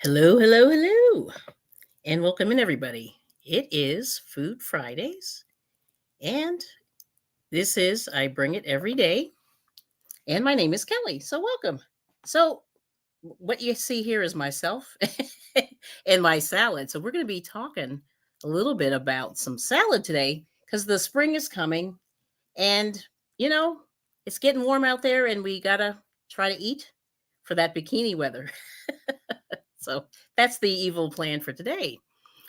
Hello, hello, hello, and welcome in, everybody. It is Food Fridays, and this is I Bring It Every Day, and my name is Kelly. So, welcome. So, what you see here is myself and my salad. So, we're going to be talking a little bit about some salad today because the spring is coming, and you know, it's getting warm out there, and we got to try to eat for that bikini weather. So, that's the evil plan for today.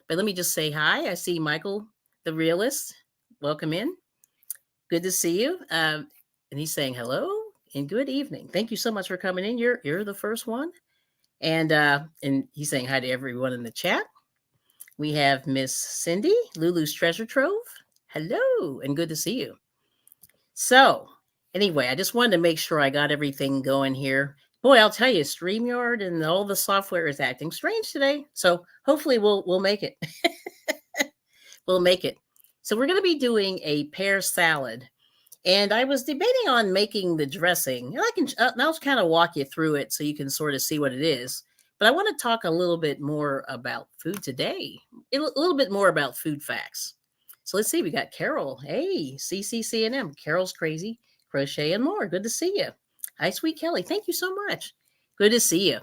But let me just say hi. I see Michael, the realist. Welcome in. Good to see you. And he's saying hello and good evening. Thank you so much for coming in. You're the first one. And he's saying hi to everyone in the chat. We have Miss Cindy, Lulu's Treasure Trove. Hello, and good to see you. So, anyway, I just wanted to make sure I got everything going here. Boy, I'll tell you, StreamYard and all the software is acting strange today. So hopefully we'll make it. We'll make it. So we're going to be doing a pear salad. And I was debating on making the dressing. And I'll kind of walk you through it so you can sort of see what it is. But I want to talk a little bit more about food today, a little bit more about food facts. So let's see. We got Carol. Hey, CCCNM. Carol's crazy. Crochet and more. Good to see you. Hi, sweet Kelly. Thank you so much. Good to see you.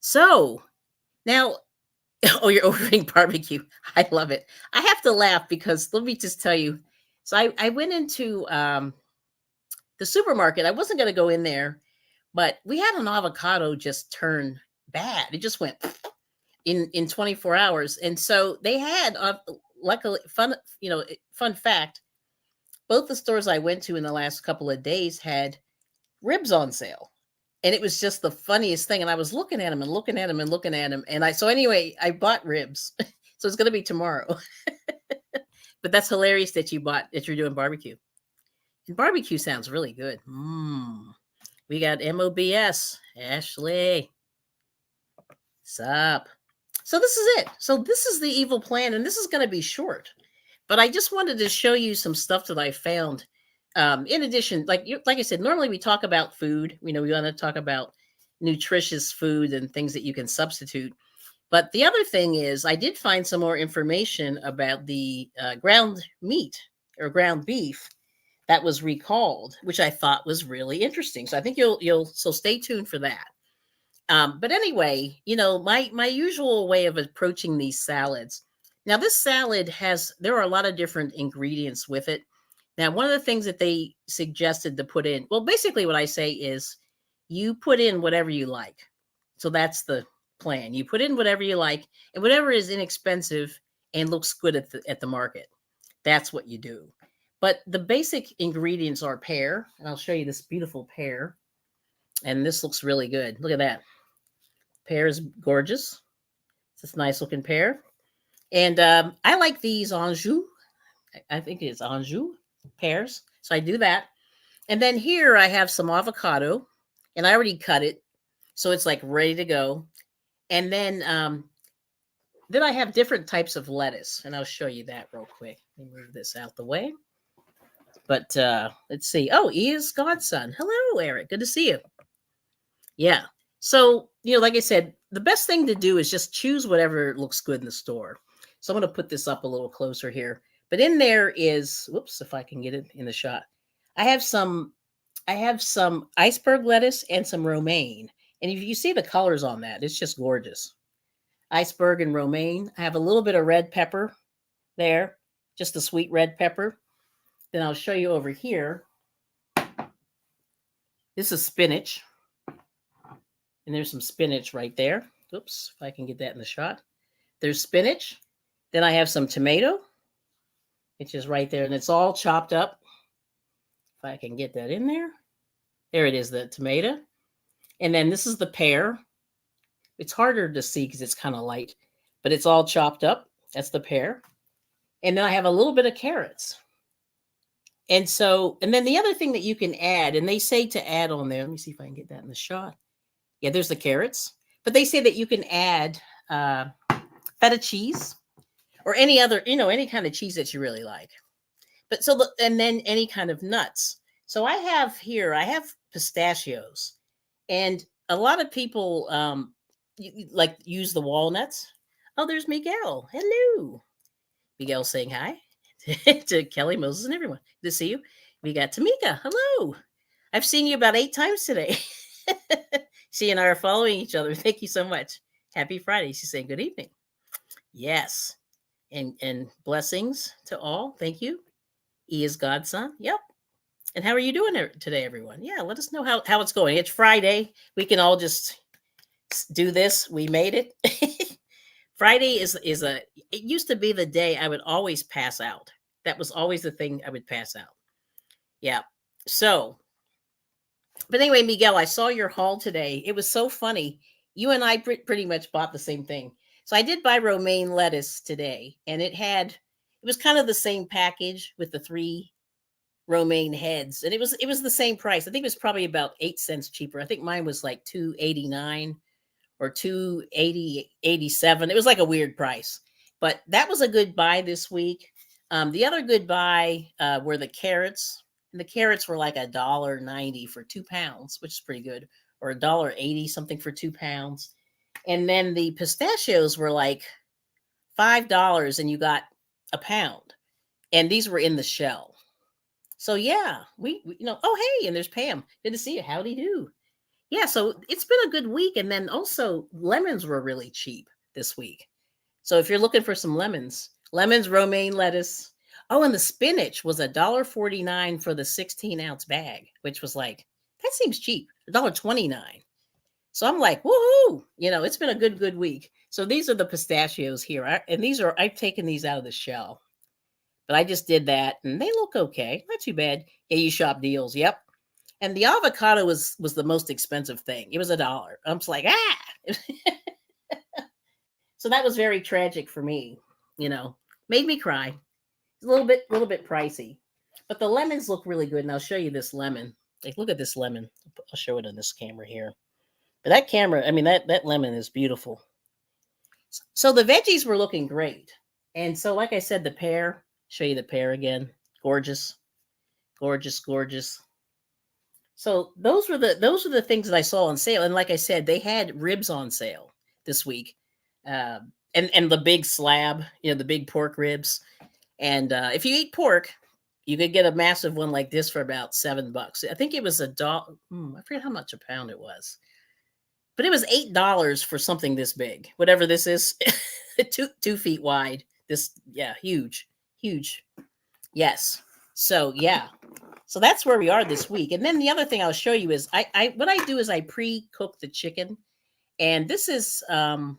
So now, oh, you're ordering barbecue. I love it. I have to laugh because let me just tell you. So I went into the supermarket. I wasn't going to go in there, but we had an avocado just turn bad. It just went in 24 hours. And so they had, luckily, fun fact, both the stores I went to in the last couple of days had ribs on sale. And it was just the funniest thing. And I was looking at them and looking at them and looking at them. And so anyway, I bought ribs. So it's going to be tomorrow. But that's hilarious that you're doing barbecue. And barbecue sounds really good. We got MOBS. Ashley. Sup. So this is it. So this is the evil plan. And this is going to be short. But I just wanted to show you some stuff that I found. In addition, like I said, normally we talk about food. We want to talk about nutritious food and things that you can substitute. But the other thing is, I did find some more information about the ground meat or ground beef that was recalled, which I thought was really interesting. So I think so stay tuned for that. But anyway, my usual way of approaching these salads. Now, this salad there are a lot of different ingredients with it. Now, one of the things that they suggested to put in, well, basically what I say is you put in whatever you like. So that's the plan. You put in whatever you like and whatever is inexpensive and looks good at the market. That's what you do. But the basic ingredients are pear, and I'll show you this beautiful pear. And this looks really good. Look at that. Pear is gorgeous. It's this nice looking pear. And I like these Anjou. I think it's Anjou pears. So I do that. And then here I have some avocado, and I already cut it. So it's like ready to go. And then I have different types of lettuce, and I'll show you that real quick. Let me move this out the way. But let's see. Oh, E is Godson. Hello, Eric. Good to see you. Yeah. So, like I said, the best thing to do is just choose whatever looks good in the store. So I'm going to put this up a little closer here. But in there is, whoops, if I can get it in the shot. I have some iceberg lettuce and some romaine. And if you see the colors on that, it's just gorgeous. Iceberg and romaine. I have a little bit of red pepper there, just the sweet red pepper. Then I'll show you over here. This is spinach. And there's some spinach right there. Oops, if I can get that in the shot. There's spinach. Then I have some tomato, which is right there. And it's all chopped up. If I can get that in there. There it is, the tomato. And then this is the pear. It's harder to see because it's kind of light. But it's all chopped up. That's the pear. And then I have a little bit of carrots. And then the other thing that you can add, and they say to add on there, let me see if I can get that in the shot. Yeah, there's the carrots. But they say that you can add feta cheese or any other, any kind of cheese that you really like. But and then any kind of nuts. So I have pistachios. And a lot of people, like use the walnuts. Oh, there's Miguel. Hello. Miguel saying hi to Kelly, Moses, and everyone. Good to see you. We got Tamika. Hello. I've seen you about 8 times today. She and I are following each other. Thank you so much. Happy Friday. She's saying good evening. Yes. And blessings to all. Thank you. E is Godson. Yep. And how are you doing today, everyone? Yeah, let us know how it's going. It's Friday. We can all just do this. We made it. Friday is it used to be the day I would always pass out. That was always the thing I would pass out. Yeah. So, but anyway, Miguel, I saw your haul today. It was so funny. You and I pretty much bought the same thing. So I did buy romaine lettuce today, and it was kind of the same package with the 3 romaine heads, and it was the same price. I think it was probably about 8 cents cheaper. I think mine was like 2.89 or 2.87. It was like a weird price, but that was a good buy this week. The other good buy were the carrots, and the carrots were like $1.90 for 2 pounds, which is pretty good, or $1.80 something for 2 pounds. And then the pistachios were like $5, and you got a pound, and these were in the shell. So yeah, we oh hey, and there's Pam. Good to see you. Howdy do. Yeah, so it's been a good week, and then also lemons were really cheap this week. So if you're looking for some lemons, romaine lettuce. Oh, and the spinach was $1.49 for the 16-ounce bag, which was like, that seems cheap. $1.29. So I'm like, woohoo! It's been a good week. So these are the pistachios here, and I've taken these out of the shell. But I just did that, and they look okay. Not too bad. Yeah, you shop deals. Yep. And the avocado was the most expensive thing. It was $1. I'm just like, ah. So that was very tragic for me. Made me cry. It's a little bit pricey, but the lemons look really good. And I'll show you this lemon. Like, look at this lemon. I'll show it on this camera here. But that camera, I mean, that lemon is beautiful. So the veggies were looking great. And so, like I said, the pear. Show you the pear again. Gorgeous, gorgeous, gorgeous. So those were the things that I saw on sale. And like I said, they had ribs on sale this week, and the big slab, the big pork ribs. And if you eat pork, you could get a massive one like this for about $7. I think it was $1. I forget how much a pound it was, but it was $8 for something this big, whatever this is, 2 feet wide. This, yeah, huge. Yes. So yeah. So that's where we are this week. And then the other thing I'll show you is what I do is I pre-cook the chicken. And this is a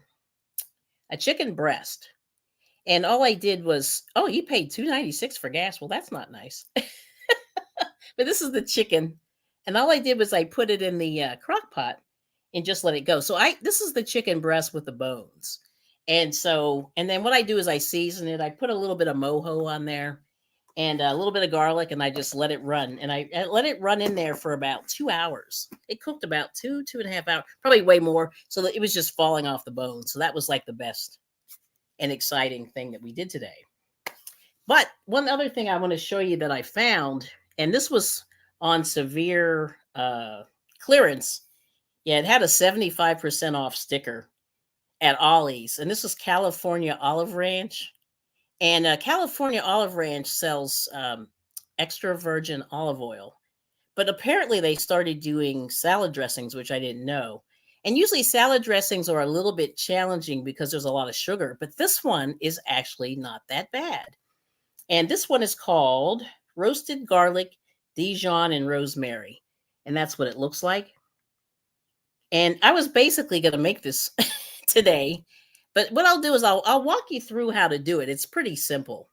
chicken breast. And all I did was, oh, you paid $2.96 for gas. Well, that's not nice. But this is the chicken. And all I did was I put it in the crock pot and just let it go. So this is the chicken breast with the bones. And then what I do is I season it. I put a little bit of mojo on there and a little bit of garlic, and I just let it run. And I let it run in there for about 2 hours. It cooked about 2.5 hours, probably way more. So that it was just falling off the bone. So that was like the best and exciting thing that we did today. But one other thing I want to show you that I found, and this was on severe clearance. Yeah, it had a 75% off sticker at Ollie's, and this is California Olive Ranch. And California Olive Ranch sells extra virgin olive oil, but apparently they started doing salad dressings, which I didn't know. And usually salad dressings are a little bit challenging because there's a lot of sugar, but this one is actually not that bad. And this one is called roasted garlic, Dijon, and rosemary. And that's what it looks like. And I was basically going to make this today, but what I'll do is I'll walk you through how to do it. It's pretty simple.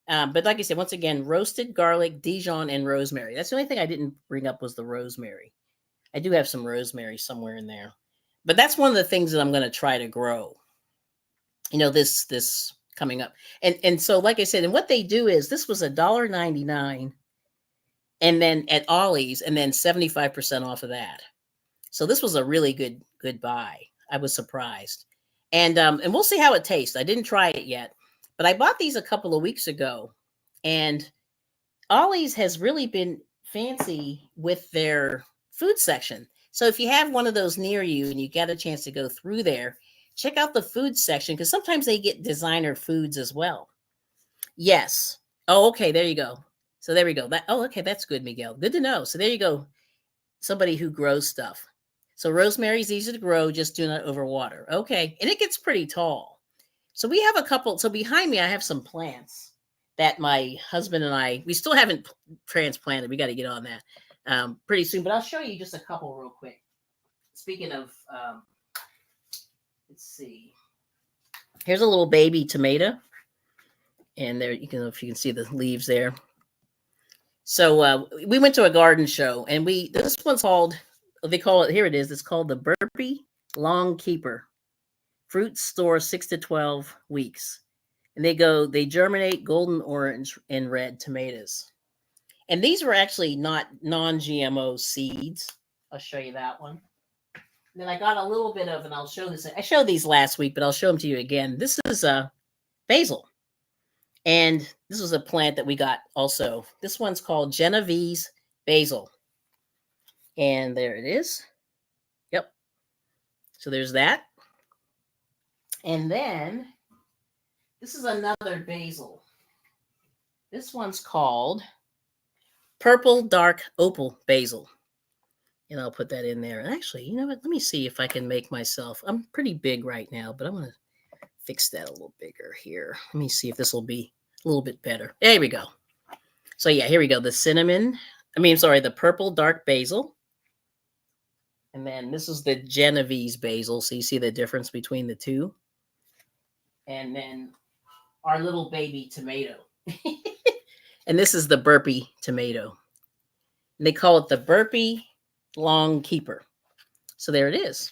But like I said, once again, roasted garlic, Dijon, and rosemary. That's the only thing I didn't bring up was the rosemary. I do have some rosemary somewhere in there. But that's one of the things that I'm going to try to grow. This coming up. And so, like I said, and what they do is this was $1.99, and then at Ollie's, and then 75% off of that. So this was a really good buy. I was surprised. And we'll see how it tastes. I didn't try it yet, but I bought these a couple of weeks ago, and Ollie's has really been fancy with their food section. So if you have one of those near you and you got a chance to go through there, check out the food section because sometimes they get designer foods as well. Yes. Oh, okay. There you go. So there we go. Okay, that's good, Miguel. Good to know. So there you go. Somebody who grows stuff. So rosemary is easy to grow, just do not overwater. Okay. And it gets pretty tall. So we have a couple. So behind me, I have some plants that my husband and we still haven't transplanted. We got to get on that pretty soon. But I'll show you just a couple real quick. Speaking of, let's see. Here's a little baby tomato. And there, you can, if you can see the leaves there. So we went to a garden show, and this one's called, they call it, here it is, it's called the Burpee Long Keeper. Fruits store 6 to 12 weeks. And they germinate golden orange and red tomatoes. And these were actually not non-GMO seeds. I'll show you that one. And then I got a little bit of, and I'll show this. I showed these last week, but I'll show them to you again. This is basil. And this was a plant that we got also. This one's called Genovese basil. And there it is. Yep. So there's that. And then this is another basil. This one's called Purple Dark Opal Basil. And I'll put that in there. And actually, you know what? Let me see if I can make myself. I'm pretty big right now, but I'm going to fix that a little bigger here. Let me see if this will be a little bit better. There we go. So yeah, here we go. The purple dark basil. And then this is the Genovese basil. So you see the difference between the two. And then our little baby tomato. And this is the Burpee tomato. And they call it the Burpee Long Keeper. So there it is.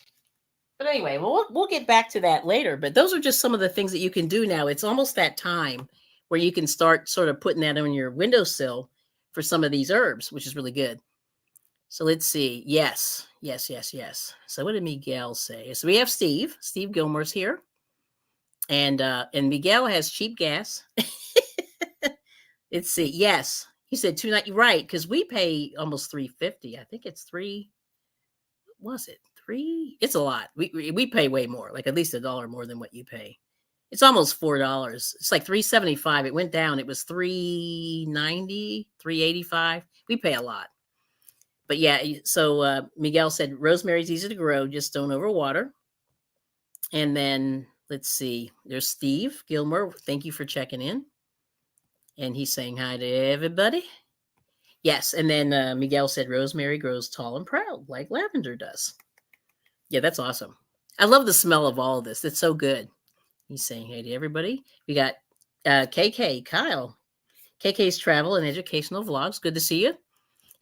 But anyway, we'll get back to that later. But those are just some of the things that you can do now. It's almost that time where you can start sort of putting that on your windowsill for some of these herbs, which is really good. So let's see. Yes. So what did Miguel say? So we have Steve. Steve Gilmore's here. And Miguel has cheap gas. Let's see. Yes. He said $2.90. Right, because we pay almost $3.50. I think it's $3. What was it? $3? It's a lot. We pay way more, like at least $1 more than what you pay. It's almost $4. It's like $3.75. It went down. It was $3.90, $3.85. We pay a lot. But yeah, so Miguel said rosemary's easy to grow, just don't overwater. And then let's see. There's Steve Gilmore. Thank you for checking in. And he's saying hi to everybody. Yes. And then Miguel said rosemary grows tall and proud like lavender does. Yeah, that's awesome. I love the smell of all of this. It's so good. He's saying hey to everybody. We got KK, Kyle. KK's travel and educational vlogs. Good to see you.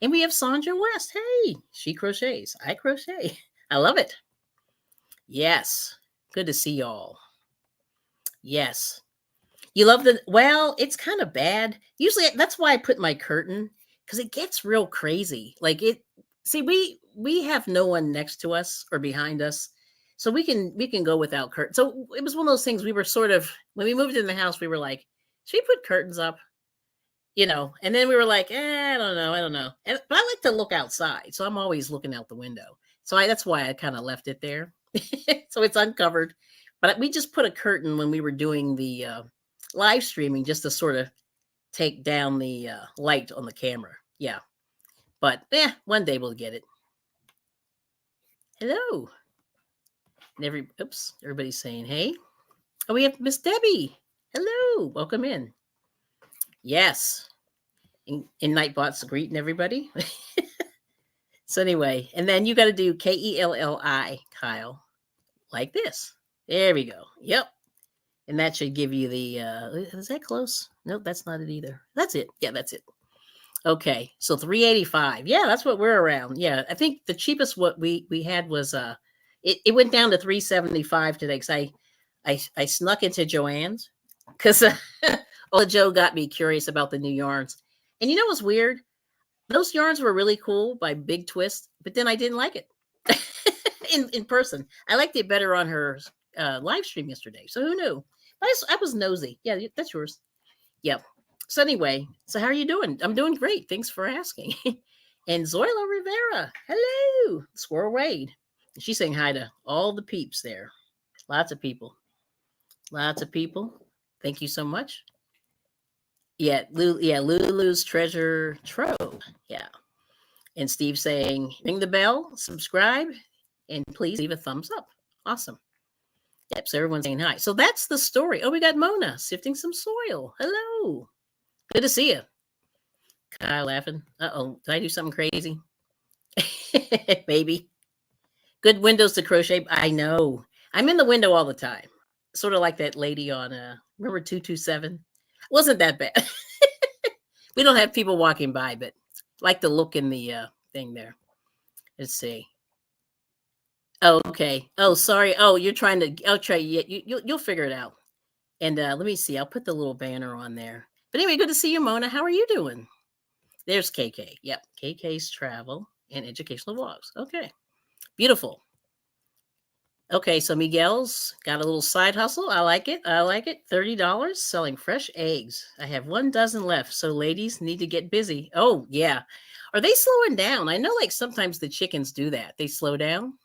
And we have Sandra West. Hey, she crochets. I crochet. I love it. Yes. Good to see y'all. Yes. You love it's kind of bad. Usually that's why I put my curtain, because it gets real crazy. We have no one next to us or behind us. So we can go without curtains. So it was one of those things we were sort of, when we moved in the house, we were like, should we put curtains up? And then we were like, I don't know. But I like to look outside. So I'm always looking out the window. So that's why I kind of left it there. So it's uncovered. But we just put a curtain when we were doing the live streaming just to sort of take down the light on the camera. Yeah. But one day we'll get it. Hello. And everybody's saying, hey. Oh, we have Miss Debbie. Hello. Welcome in. Yes. And Nightbot's greeting everybody. So anyway, and then you got to do Kelli, Kyle, like this. There we go. Yep. And that should give you the, is that close? Nope, that's not it either. That's it. Yeah, that's it. Okay. So $3.85. Yeah, that's what we're around. Yeah. I think the cheapest what we had was, it went down to $3.75 today because I snuck into Joann's because Joe got me curious about the new yarns. And you know what's weird? Those yarns were really cool by Big Twist, but then I didn't like it in person. I liked it better on her live stream yesterday. So who knew? I was nosy. Yeah, that's yours. Yep. So anyway, so how are you doing? I'm doing great. Thanks for asking. And Zoila Rivera. Hello. Squirrel Wade. She's saying hi to all the peeps there. Lots of people. Lots of people. Thank you so much. Yeah, Lulu's treasure trove. Yeah. And Steve saying, ring the bell, subscribe, and please leave a thumbs up. Awesome. Yep, so everyone's saying hi. So that's the story. Oh, we got Mona sifting some soil. Hello. Good to see you. Kyle laughing. Uh-oh, did I do something crazy? Maybe. Good windows to crochet. I know. I'm in the window all the time. Sort of like that lady on remember 227? Wasn't that bad. We don't have people walking by, but like the look in the thing there. Let's see. Oh, okay. Oh, sorry. Oh, you're trying to. I'll try. You'll figure it out. And let me see. I'll put the little banner on there. But anyway, good to see you, Mona. How are you doing? There's KK. Yep, KK's travel and educational vlogs. Okay, beautiful. Okay, so Miguel's got a little side hustle. I like it. I like it. $30 selling fresh eggs. I have 1 dozen left. So ladies need to get busy. Oh, yeah. Are they slowing down? I know like sometimes the chickens do that. They slow down.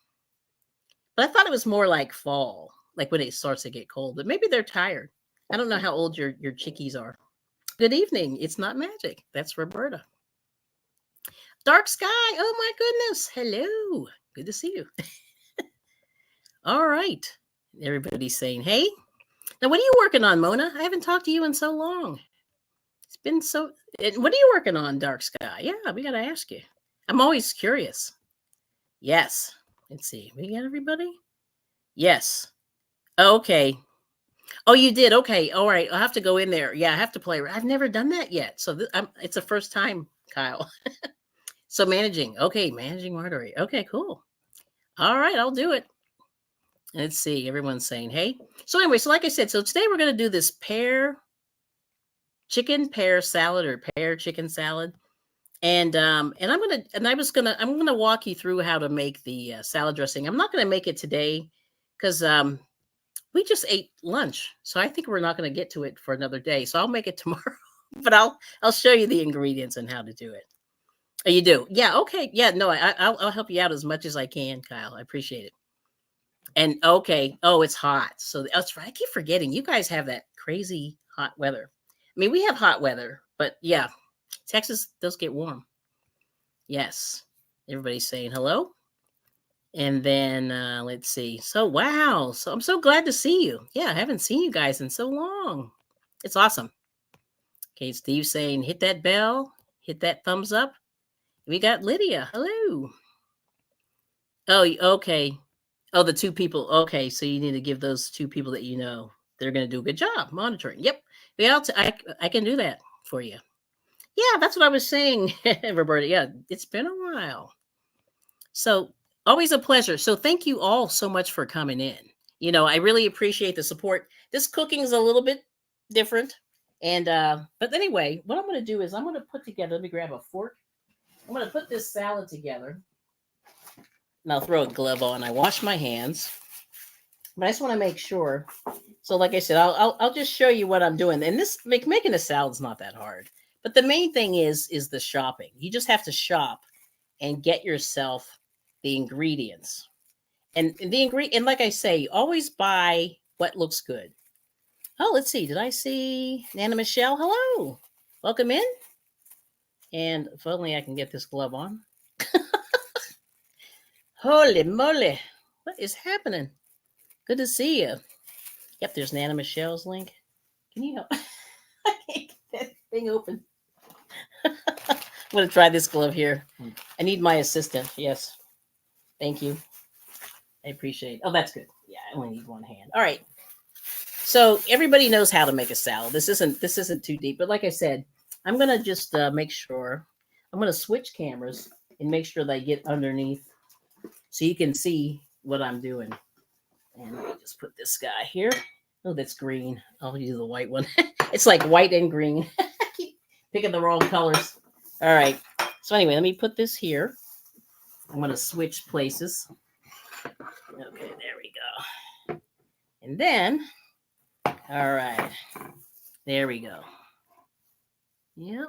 But I thought it was more like fall, like when it starts to get cold. But maybe they're tired. I don't know how old your chickies are. Good evening. It's not magic. That's Roberta. Dark sky. Oh my goodness. Hello. Good to see you. All right. Everybody's saying, hey. Now, what are you working on, Mona? I haven't talked to you in so long. It's been so. What are you working on, Dark Sky? Yeah, we got to ask you. I'm always curious. Yes. Let's see. We got everybody? Yes. Okay. Oh, you did? Okay. All right. I'll have to go in there. Yeah, I have to play. I've never done that yet. So it's the first time, Kyle. So managing. Okay. Managing artery. Okay, cool. All right. I'll do it. Let's see. Everyone's saying, hey. So anyway, so like I said, so today we're going to do this pear salad or pear chicken salad. And I'm gonna walk you through how to make the salad dressing. I'm not gonna make it today because we just ate lunch, so I think we're not gonna get to it for another day. So I'll make it tomorrow, but I'll show you the ingredients and how to do it. Oh, you do? Yeah. Okay. Yeah. No, I'll help you out as much as I can, Kyle. I appreciate it. And okay. Oh, it's hot. So that's right. I keep forgetting. You guys have that crazy hot weather. I mean, we have hot weather, but yeah, Texas does get warm. Yes. Everybody's saying hello. And then let's see. So wow. So I'm so glad to see you. Yeah, I haven't seen you guys in so long. It's awesome. Okay, Steve saying hit that bell, hit that thumbs up. We got Lydia. Hello. Oh, okay. Oh, the 2 people. Okay, so you need to give those 2 people that you know. They're going to do a good job monitoring. Yep. Yeah, I can do that for you. Yeah, that's what I was saying, Roberta. Yeah, it's been a while. So always a pleasure. So thank you all so much for coming in. You know, I really appreciate the support. This cooking is a little bit different. And but anyway, what I'm going to do is I'm going to put together, let me grab a fork. I'm going to put this salad together. And I'll throw a glove on. I wash my hands. But I just want to make sure. So like I said, I'll just show you what I'm doing. And this making a salad is not that hard. But the main thing is the shopping. You just have to shop and get yourself the ingredients. And like I say, always buy what looks good. Oh, let's see. Did I see Nana Michelle? Hello. Welcome in. And if only I can get this glove on. Holy moly. What is happening? Good to see you. Yep, there's Nana Michelle's link. Can you help? I can't get that thing open. I'm going to try this glove here. I need my assistant. Yes. Thank you. I appreciate it. Oh, that's good. Yeah, I only need one hand. All right. So everybody knows how to make a salad. This isn't too deep, but like I said, I'm going to just make sure. I'm going to switch cameras and make sure they get underneath so you can see what I'm doing. And let me just put this guy here. Oh, that's green. I'll use the white one. It's like white and green. I keep picking the wrong colors. All right. So anyway, let me put this here. I'm going to switch places. Okay, there we go. And then, all right. There we go. Yep.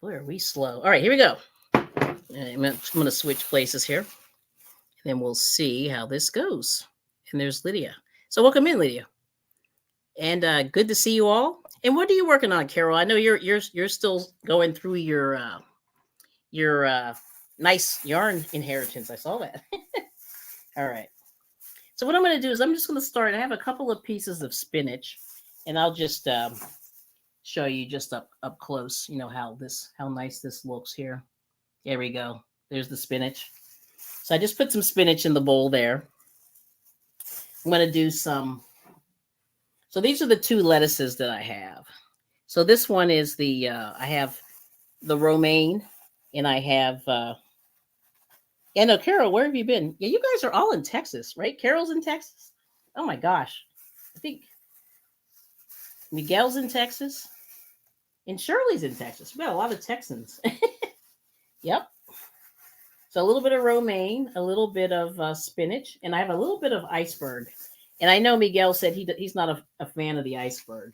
Boy, are we slow. All right, here we go. I'm going to switch places here. And then we'll see how this goes. And there's Lydia. So welcome in, Lydia. And good to see you all. And what are you working on, Carol? I know you're still going through your nice yarn inheritance. I saw that. All right. So what I'm going to do is I'm just going to start. I have a couple of pieces of spinach, and I'll just show you just up close. You know how nice this looks here. There we go. There's the spinach. So I just put some spinach in the bowl there. I'm going to do some. So these are the two lettuces that I have. So this one is the I have the romaine, and I have. Yeah, no, Carol, where have you been? Yeah, you guys are all in Texas, right? Carol's in Texas. Oh my gosh, I think Miguel's in Texas, and Shirley's in Texas. We got a lot of Texans. Yep. So a little bit of romaine, a little bit of spinach, and I have a little bit of iceberg. And I know Miguel said he's not a fan of the iceberg,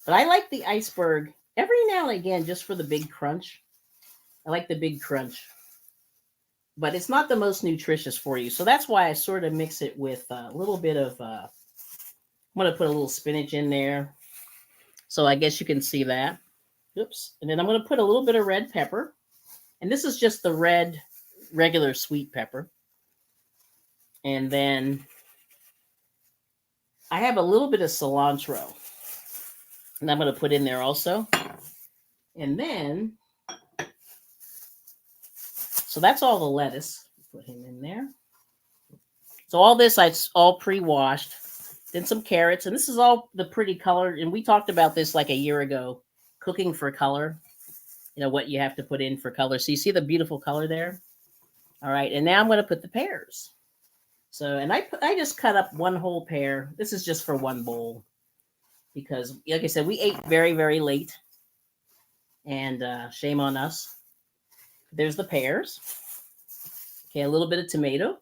but I like the iceberg every now and again just for the big crunch. I like the big crunch, but it's not the most nutritious for you. So that's why I sort of mix it with a little bit of. I'm going to put a little spinach in there, so I guess you can see that. Oops, and then I'm going to put a little bit of red pepper, and this is just the red, regular sweet pepper, and then. I have a little bit of cilantro, and I'm going to put in there also. And then, so that's all the lettuce. Put him in there. So all this, I all pre-washed. Then some carrots, and this is all the pretty color. And we talked about this like a year ago, cooking for color. You know, what you have to put in for color. So you see the beautiful color there? All right, and now I'm going to put the pears. So, and I just cut up one whole pear. This is just for one bowl because, like I said, we ate very, very late, and shame on us. There's the pears. Okay, a little bit of tomato.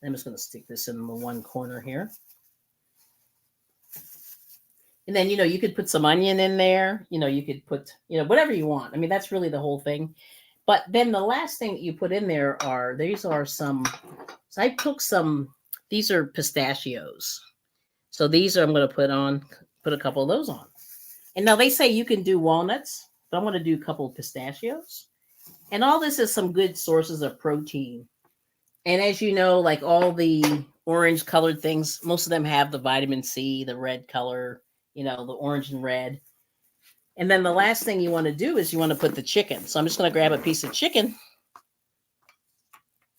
I'm just going to stick this in the one corner here. And then, you know, you could put some onion in there. You know, you could put, you know, whatever you want. I mean, that's really the whole thing. But then the last thing that you put in there these are some. So I took some, these are pistachios. So these are, I'm going to put a couple of those on. And now they say you can do walnuts, but I'm going to do a couple of pistachios. And all this is some good sources of protein. And as you know, like all the orange colored things, most of them have the vitamin C, the red color, you know, the orange and red. And then the last thing you want to do is you want to put the chicken. So I'm just going to grab a piece of chicken.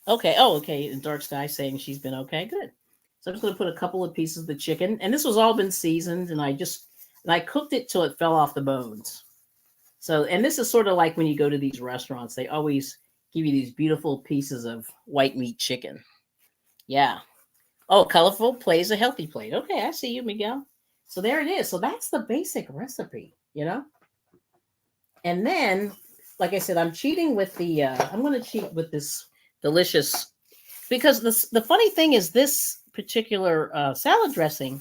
Okay. Oh, okay. And Dark Sky saying she's been okay. Good. So I'm just going to put a couple of pieces of the chicken. And this was all been seasoned. And I cooked it till it fell off the bones. So, and this is sort of like when you go to these restaurants, they always give you these beautiful pieces of white meat chicken. Yeah. Oh, colorful plays a healthy plate. Okay. I see you, Miguel. So there it is. So that's the basic recipe, you know? And then, like I said, I'm cheating with I'm going to cheat with this delicious, because the funny thing is this particular salad dressing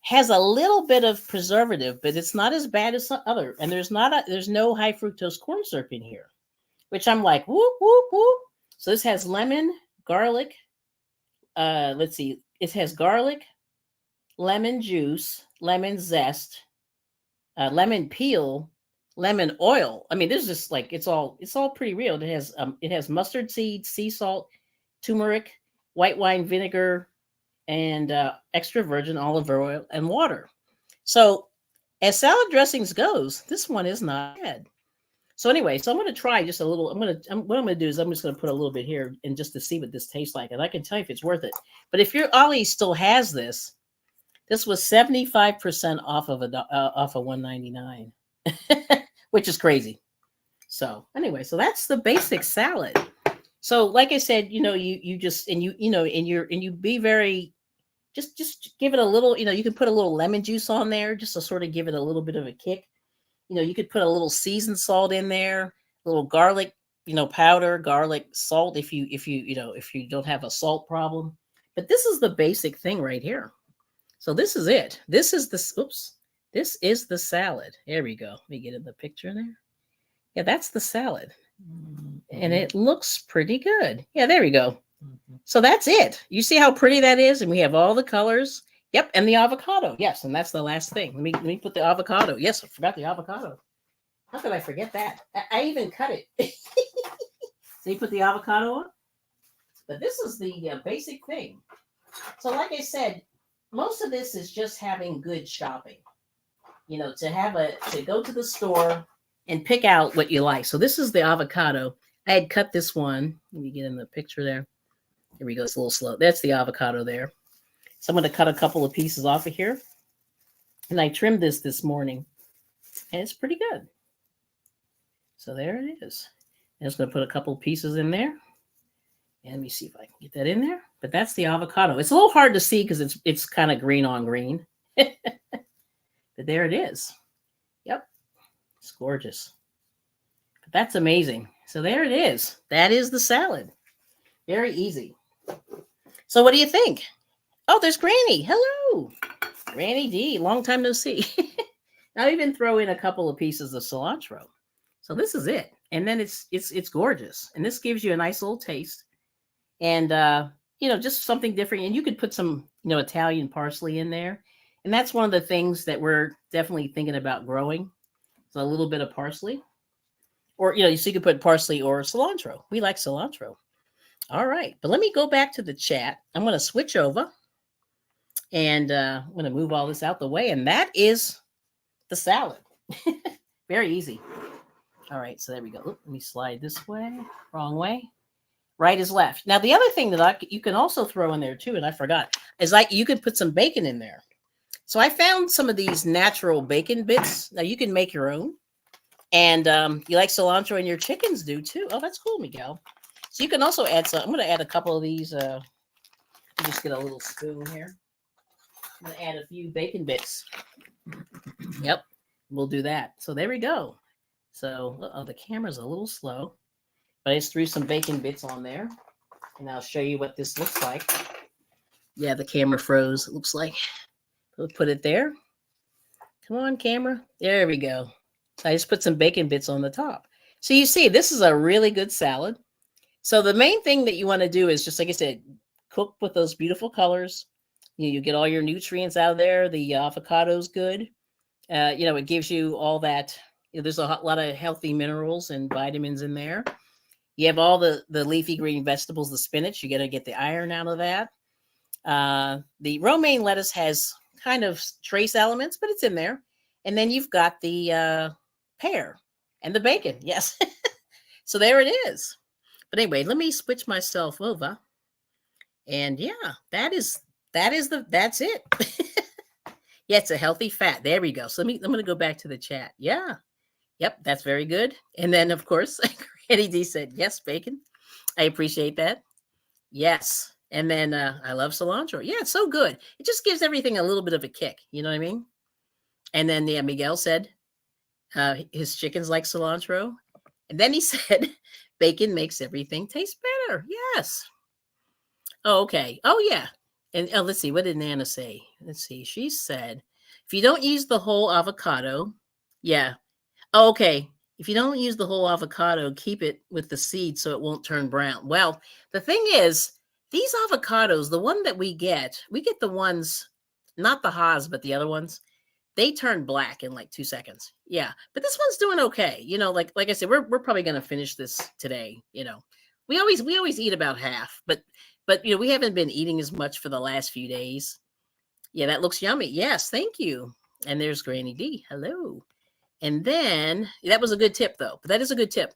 has a little bit of preservative, but it's not as bad as some other. And there's no high fructose corn syrup in here, which I'm like, whoop, whoop, whoop. So this has lemon, garlic. Let's see. It has garlic, lemon juice, lemon zest, lemon peel, lemon oil. I mean, this is just like it's all pretty real. It has mustard seed, sea salt, turmeric, white wine vinegar, and extra virgin olive oil and water. So as salad dressings goes, this one is not bad. So anyway, so I'm going to try just a little. What I'm going to do is I'm just going to put a little bit here and just to see what this tastes like, and I can tell you if it's worth it. But if your Ollie still has this was 75% off of $199, which is crazy. So anyway, so that's the basic salad. So like I said, you know, you just and you be very. Just give it a little, you know, you can put a little lemon juice on there just to sort of give it a little bit of a kick. You know, you could put a little seasoned salt in there, a little garlic, you know, powder, garlic, salt if you don't have a salt problem. But this is the basic thing right here. So this is it. This is the salad. There we go. Let me get in the picture there. Yeah, that's the salad. And it looks pretty good. Yeah, there we go. Mm-hmm. So that's it. You see how pretty that is? And we have all the colors. Yep, and the avocado. Yes, and that's the last thing. Let me put the avocado. Yes, I forgot the avocado. How could I forget that? I even cut it. So you put the avocado on. But this is the basic thing. So like I said, most of this is just having good shopping. To go to the store and pick out what you like. So this is the avocado. I had cut this one. Let me get in the picture there. Here we go. It's a little slow. That's the avocado there. So I'm going to cut a couple of pieces off of here. And I trimmed this morning. And it's pretty good. So there it is. I'm just going to put a couple of pieces in there. And let me see if I can get that in there. But that's the avocado. It's a little hard to see because it's kind of green on green. But there it is. Yep. It's gorgeous. But that's amazing. So there it is. That is the salad. Very easy. So what do you think? Oh, there's Granny. Hello. Granny D. Long time no see. I'll even throw in a couple of pieces of cilantro. So this is it. And then it's gorgeous. And this gives you a nice little taste. And just something different. And you could put some, Italian parsley in there. And that's one of the things that we're definitely thinking about growing. So a little bit of parsley. Or, so you could put parsley or cilantro. We like cilantro. All right. But let me go back to the chat. I'm going to switch over. And I'm going to move all this out the way. And that is the salad. Very easy. All right. So there we go. Let me slide this way. Wrong way. Right is left. Now, the other thing that you can also throw in there, too, and I forgot, is you could put some bacon in there. So I found some of these natural bacon bits. Now, you can make your own. And you like cilantro, and your chickens do, too. Oh, that's cool, Miguel. So you can also add some. I'm going to add a couple of these. Just get a little spoon here. I'm going to add a few bacon bits. Yep. We'll do that. So there we go. So the camera's a little slow. But I just threw some bacon bits on there. And I'll show you what this looks like. Yeah, the camera froze, it looks like. We'll put it there. Come on, camera. There we go. So I just put some bacon bits on the top. So you see, this is a really good salad. So the main thing that you want to do is just, like I said, cook with those beautiful colors. You get all your nutrients out of there. The avocado's good. It gives you all that. There's a lot of healthy minerals and vitamins in there. You have all the leafy green vegetables, the spinach. You got to get the iron out of that. The romaine lettuce has kind of trace elements, but it's in there. And then you've got the pear and the bacon. Yes. So there it is. But anyway, let me switch myself over. And yeah, that's it. Yeah, it's a healthy fat. There we go. So I'm going to go back to the chat. Yeah. Yep, that's very good. And then, of course, Granny D said, yes, bacon. I appreciate that. Yes. And then I love cilantro. Yeah, it's so good. It just gives everything a little bit of a kick. You know what I mean? And then Miguel said his chickens like cilantro. And then he said, bacon makes everything taste better. Yes. Oh, okay. Oh, yeah. And let's see. What did Nana say? Let's see. She said, if you don't use the whole avocado, yeah. Oh, okay. If you don't use the whole avocado, keep it with the seed so it won't turn brown. Well, the thing is, these avocados, the one that we get the ones, not the Haas, but the other ones, they turn black in like 2 seconds. Yeah. But this one's doing okay. Like I said, we're probably going to finish this today. We always eat about half, but we haven't been eating as much for the last few days. Yeah, that looks yummy. Yes, thank you. And there's Granny D. Hello. And then that was a good tip, though. But that is a good tip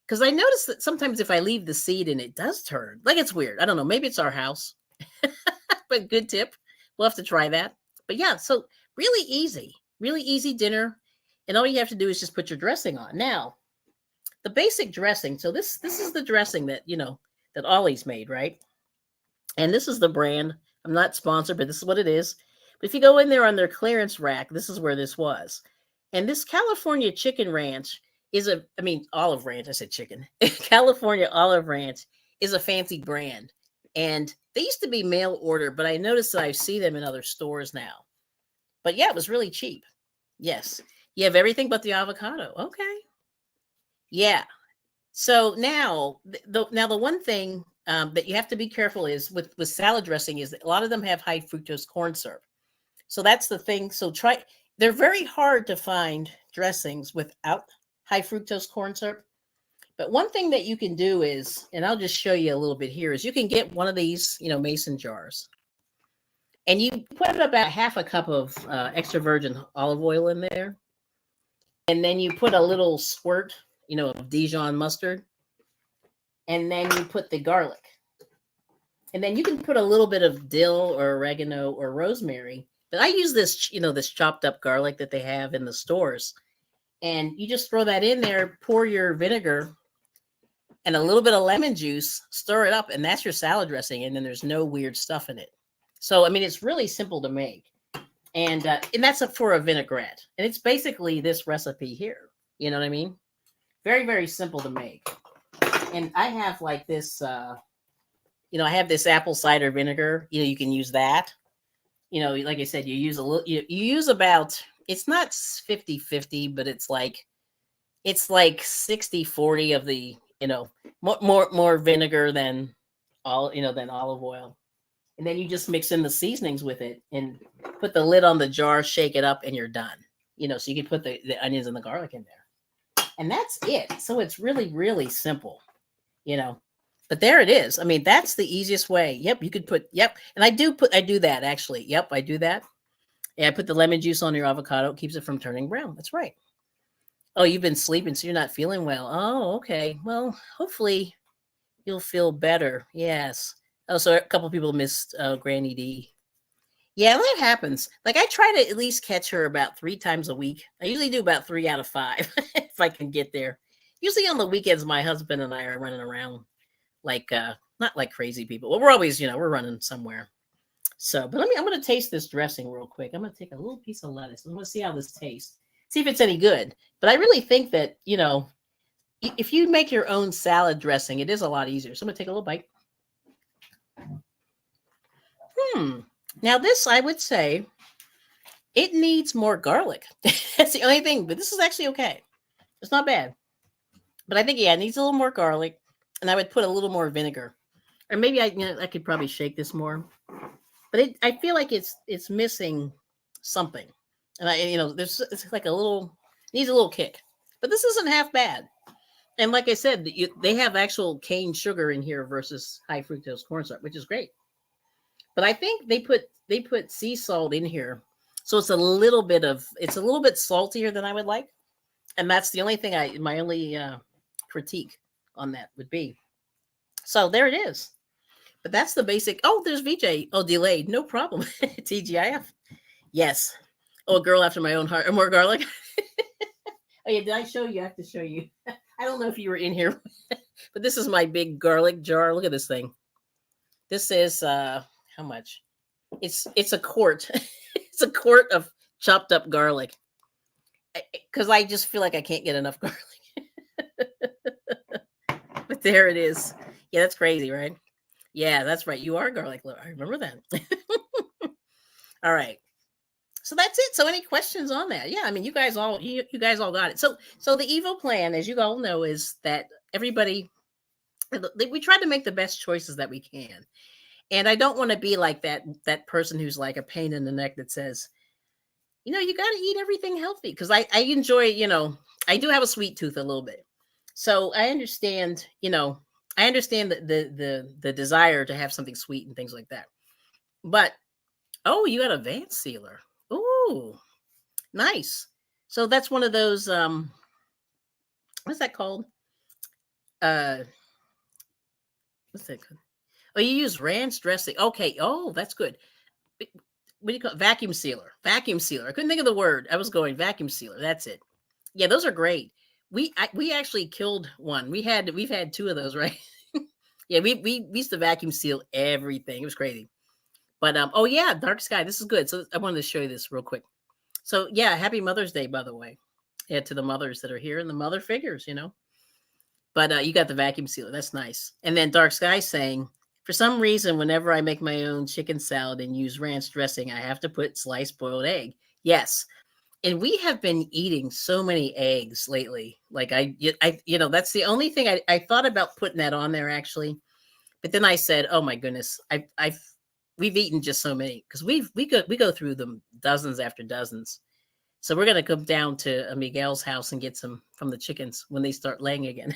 because I noticed that sometimes if I leave the seed in, it does turn. Like it's weird. I don't know. Maybe it's our house. But good tip. We'll have to try that. But yeah, so really easy dinner. And all you have to do is just put your dressing on. Now, the basic dressing. So this is the dressing that that Ollie's made, right? And this is the brand. I'm not sponsored, but this is what it is. But if you go in there on their clearance rack, this is where this was. And this California Chicken Ranch is Olive Ranch. I said chicken. California Olive Ranch is a fancy brand. And they used to be mail order, but I noticed that I see them in other stores now. But yeah, it was really cheap. Yes. You have everything but the avocado. Okay. Yeah. So now, the one thing that you have to be careful is with salad dressing is that a lot of them have high fructose corn syrup. So that's the thing. So try. They're very hard to find dressings without high fructose corn syrup. But one thing that you can do is, and I'll just show you a little bit here, is you can get one of these, mason jars, and you put about half a cup of extra virgin olive oil in there, and then you put a little squirt, of Dijon mustard, and then you put the garlic, and then you can put a little bit of dill or oregano or rosemary. But I use this, this chopped up garlic that they have in the stores, and you just throw that in there, pour your vinegar and a little bit of lemon juice, stir it up, and that's your salad dressing. And then there's no weird stuff in it. So, I mean, it's really simple to make. And that's for a vinaigrette. And it's basically this recipe here. You know what I mean? Very, very simple to make. And I have like this, I have this apple cider vinegar. You can use that. Like I said, you use a little, you use about, it's not 50-50, but it's like 60-40 of the, more vinegar than than olive oil. And then you just mix in the seasonings with it and put the lid on the jar, shake it up, and you're done. So you can put the onions and the garlic in there. And that's it. So it's really, really simple, But there it is. I mean, that's the easiest way. Yep, you could put, yep. And I do that actually. Yep, I do that. Yeah, I put the lemon juice on your avocado. It keeps it from turning brown. That's right. Oh, you've been sleeping, so you're not feeling well. Oh, okay. Well, hopefully you'll feel better. Yes. Oh, so a couple people missed Granny D. Yeah, that happens. Like I try to at least catch her about 3 times a week. I usually do about 3 out of 5 if I can get there. Usually on the weekends, my husband and I are running around like not like crazy people. Well, we're always, we're running somewhere. So, but I'm going to taste this dressing real quick. I'm going to take a little piece of lettuce. I'm going to see how this tastes. See if it's any good. But I really think that, if you make your own salad dressing, it is a lot easier. So I'm going to take a little bite. Now this, I would say, it needs more garlic. That's the only thing. But this is actually okay. It's not bad. But I think, it needs a little more garlic. And I would put a little more vinegar. Or maybe I could probably shake this more. But I feel like it's missing something. And it's like needs a little kick. But this isn't half bad. And like I said, they have actual cane sugar in here versus high fructose corn syrup, which is great. But I think they put sea salt in here, so it's a little bit saltier than I would like. And that's the only thing my only critique on that would be. So there it is. But that's the basic. Oh, there's VJ. Oh, delayed. No problem. TGIF. Yes. Oh, a girl after my own heart. More garlic. Oh, yeah. Did I show you? I have to show you. I don't know if you were in here, but this is my big garlic jar. Look at this thing. This is how much? It's a quart. It's a quart of chopped up garlic. Because I just feel like I can't get enough garlic. But there it is. Yeah, that's crazy, right? Yeah, that's right. You are a garlic lover. I remember that. All right. So that's it. So any questions on that? Yeah, I mean, you guys all got it. So the evil plan, as you all know, is that everybody, we try to make the best choices that we can. And I don't want to be like that person who's like a pain in the neck that says, you got to eat everything healthy. Because I enjoy, I do have a sweet tooth a little bit. So I understand, the desire to have something sweet and things like that. But, oh, you got a Vance sealer. Ooh, nice. So that's one of those, what's that called? What's that called? Oh, you use ranch dressing. Okay. Oh, that's good. What do you call it? Vacuum sealer? Vacuum sealer. I couldn't think of the word. I was going vacuum sealer. That's it. Yeah, those are great. We actually killed one. We've had 2 of those, right? Yeah, we used to vacuum seal everything. It was crazy. But oh yeah, dark sky. This is good. So I wanted to show you this real quick. So yeah, happy Mother's Day, by the way. Yeah, to the mothers that are here and the mother figures, But you got the vacuum sealer. That's nice. And then dark sky saying, for some reason, whenever I make my own chicken salad and use ranch dressing, I have to put sliced boiled egg. Yes. And we have been eating so many eggs lately. Like that's the only thing I thought about putting that on there actually. But then I said, oh my goodness, we've eaten just so many because we go through them dozens after dozens. So we're gonna come down to Miguel's house and get some from the chickens when they start laying again.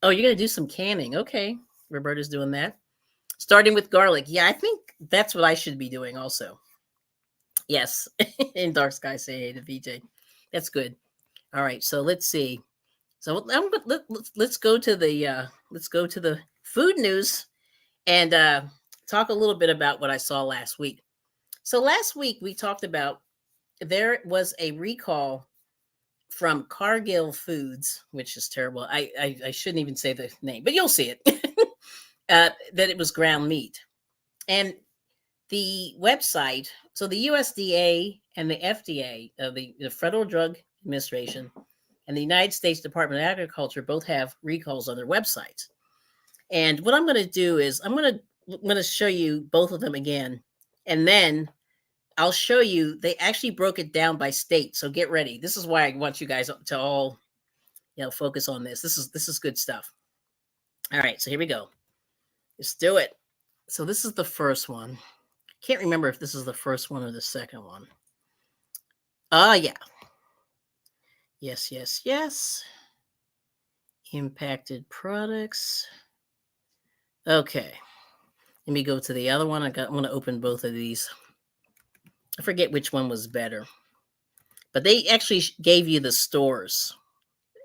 Oh, you're gonna do some canning. Okay. Roberta's doing that. Starting with garlic. Yeah, I think that's what I should be doing also. Yes. In dark sky say hey to VJ. That's good. All right. So let's see. So let's go to the food news and talk a little bit about what I saw last week. So last week we talked about there was a recall from Cargill Foods, which is terrible. I shouldn't even say the name, but you'll see it. That it was ground meat. And the website, so the USDA and the FDA, the Federal Drug Administration, and the United States Department of Agriculture both have recalls on their websites. And what I'm going to do is I'm going to show you both of them again, and then I'll show you they actually broke it down by state. So get ready. This is why I want you guys to all focus on this. This is good stuff. All right, so here we go. Let's do it. So this is the first one. Can't remember if this is the first one or the second one. Yeah. Yes. Impacted products. Okay. Let me go to the other one. I want to open both of these. I forget which one was better. But they actually gave you the stores.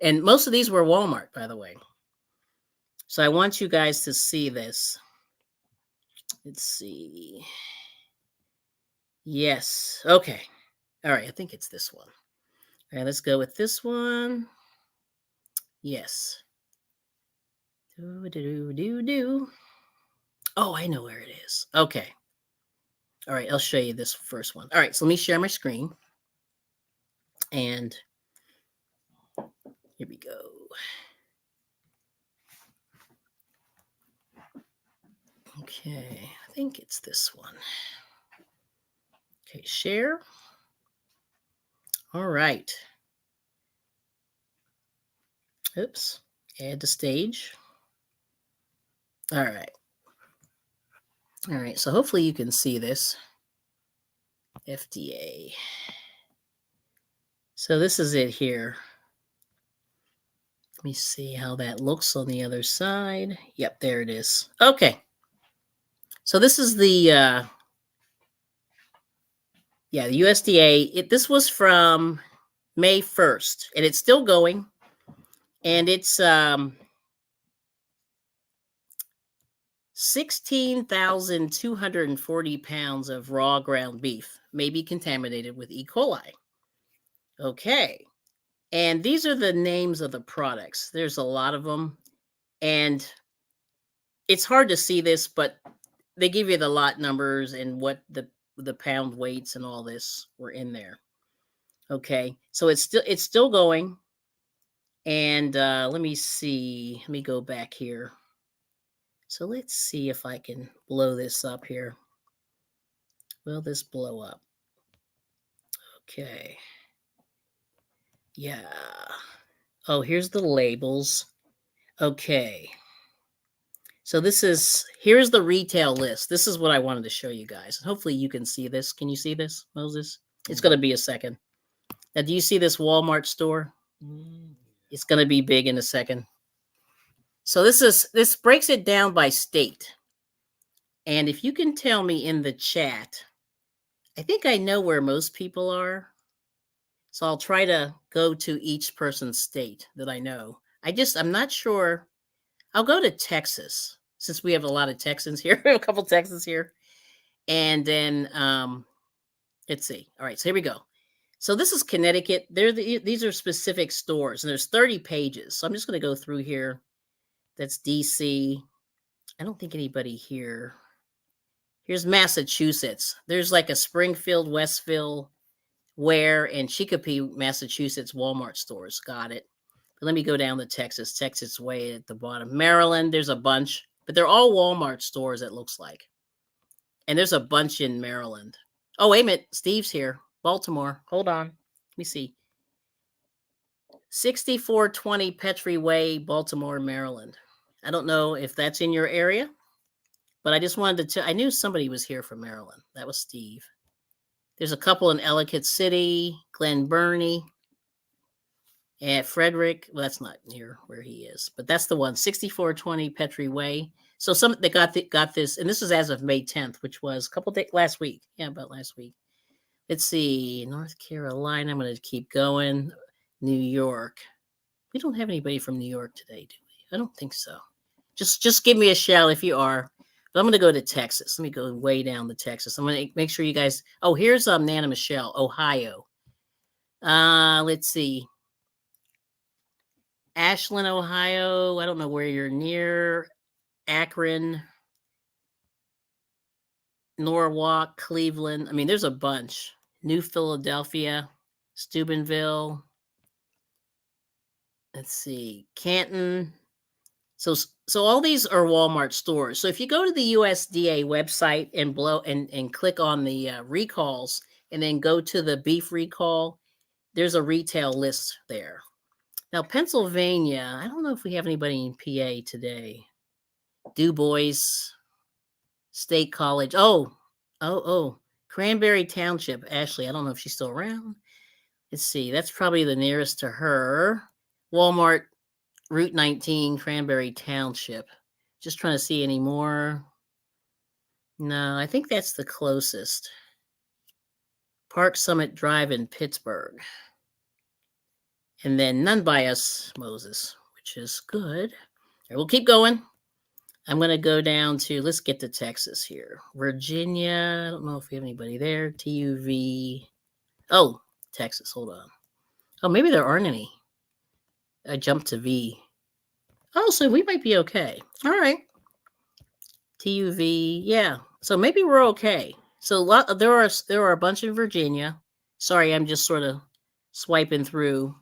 And most of these were Walmart, by the way. So I want you guys to see this. Let's see. Yes. Okay. All right. I think it's this one. All right. Let's go with this one. Yes. Do. Oh, I know where it is. Okay. All right. I'll show you this first one. All right. So let me share my screen. And here we go. Okay. I think it's this one. Okay. Share. All right. Oops. Add to stage. All right. All right. So hopefully you can see this. FDA. So this is it here. Let me see how that looks on the other side. Yep, there it is. Okay. So this is the the USDA. This was from May 1st, and it's still going. And it's 16,240 pounds of raw ground beef may be contaminated with E. coli. Okay. And these are the names of the products. There's a lot of them. And it's hard to see this, but they give you the lot numbers and what the pound weights and all this were in there. Okay. So it's still going. And let me see. Let me go back here. So let's see if I can blow this up here. Will this blow up? Okay. Yeah. Oh, here's the labels. Okay. So here's the retail list. This is what I wanted to show you guys. Hopefully you can see this. Can you see this, Moses? It's going to be a second. Now, do you see this Walmart store? It's going to be big in a second. So this breaks it down by state. And if you can tell me in the chat, I think I know where most people are. So I'll try to go to each person's state that I know. I'm not sure. I'll go to Texas since we have a lot of Texans here. We have a couple Texans here. And then let's see. All right, so here we go. So this is Connecticut. These are specific stores, and there's 30 pages. So I'm just going to go through here. That's DC. I don't think anybody here. Here's Massachusetts. There's like a Springfield, Westville, Ware, and Chicopee, Massachusetts Walmart stores. Got it. But let me go down to Texas. Texas way at the bottom. Maryland, there's a bunch, but they're all Walmart stores, it looks like. And there's a bunch in Maryland. Oh, wait a minute. Steve's here. Baltimore. Hold on. Let me see. 6420 Petrie Way, Baltimore, Maryland. I don't know if that's in your area, but I just wanted to I knew somebody was here from Maryland. That was Steve. There's a couple in Ellicott City, Glen Burnie, and Frederick. Well, that's not near where he is, but that's the one, 6420 Petrie Way. So some they got this, and this is as of May 10th, which was a couple days last week. Yeah, about last week. Let's see, North Carolina. I'm going to keep going. New York. We don't have anybody from New York today, do we? I don't think so. Just give me a shout if you are. But I'm going to go to Texas. Let me go way down to Texas. I'm going to make sure you guys. Oh, here's Nana Michelle, Ohio. Let's see. Ashland, Ohio. I don't know where you're near. Akron, Norwalk, Cleveland. I mean, there's a bunch. New Philadelphia, Steubenville. Let's see, Canton. So all these are Walmart stores. So if you go to the USDA website and click on the recalls and then go to the beef recall, there's a retail list there. Now, Pennsylvania, I don't know if we have anybody in PA today. Du Bois State College. Oh, Cranberry Township. Ashley, I don't know if she's still around. Let's see. That's probably the nearest to her. Walmart, Route 19, Cranberry Township. Just trying to see any more. No, I think that's the closest. Park Summit Drive in Pittsburgh. And then none by us, Moses, which is good. Right, we'll keep going. I'm going to go down to, let's get to Texas here. Virginia, I don't know if we have anybody there. TUV. Oh, Texas, hold on. Oh, maybe there aren't any. I jumped to V. Oh, so we might be okay. All right. TUV, yeah. So maybe we're okay. So there are a bunch in Virginia. Sorry, I'm just sort of swiping through.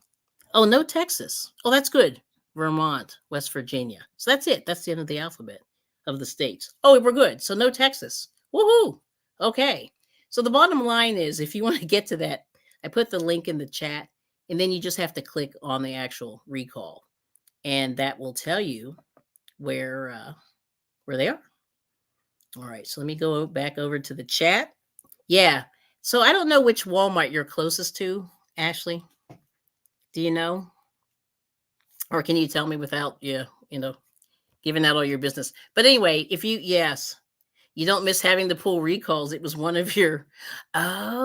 Oh, no Texas. Oh, that's good. Vermont, West Virginia. So that's it. That's the end of the alphabet of the states. Oh, we're good. So no Texas. Woohoo. Okay. So the bottom line is, if you want to get to that, I put the link in the chat, and then you just have to click on the actual recall, and that will tell you where they are. All right. So let me go back over to the chat. Yeah. So I don't know which Walmart you're closest to, Ashley. Do you know? Or can you tell me without giving out all your business? But anyway, yes, you don't miss having to pull recalls. It was one of your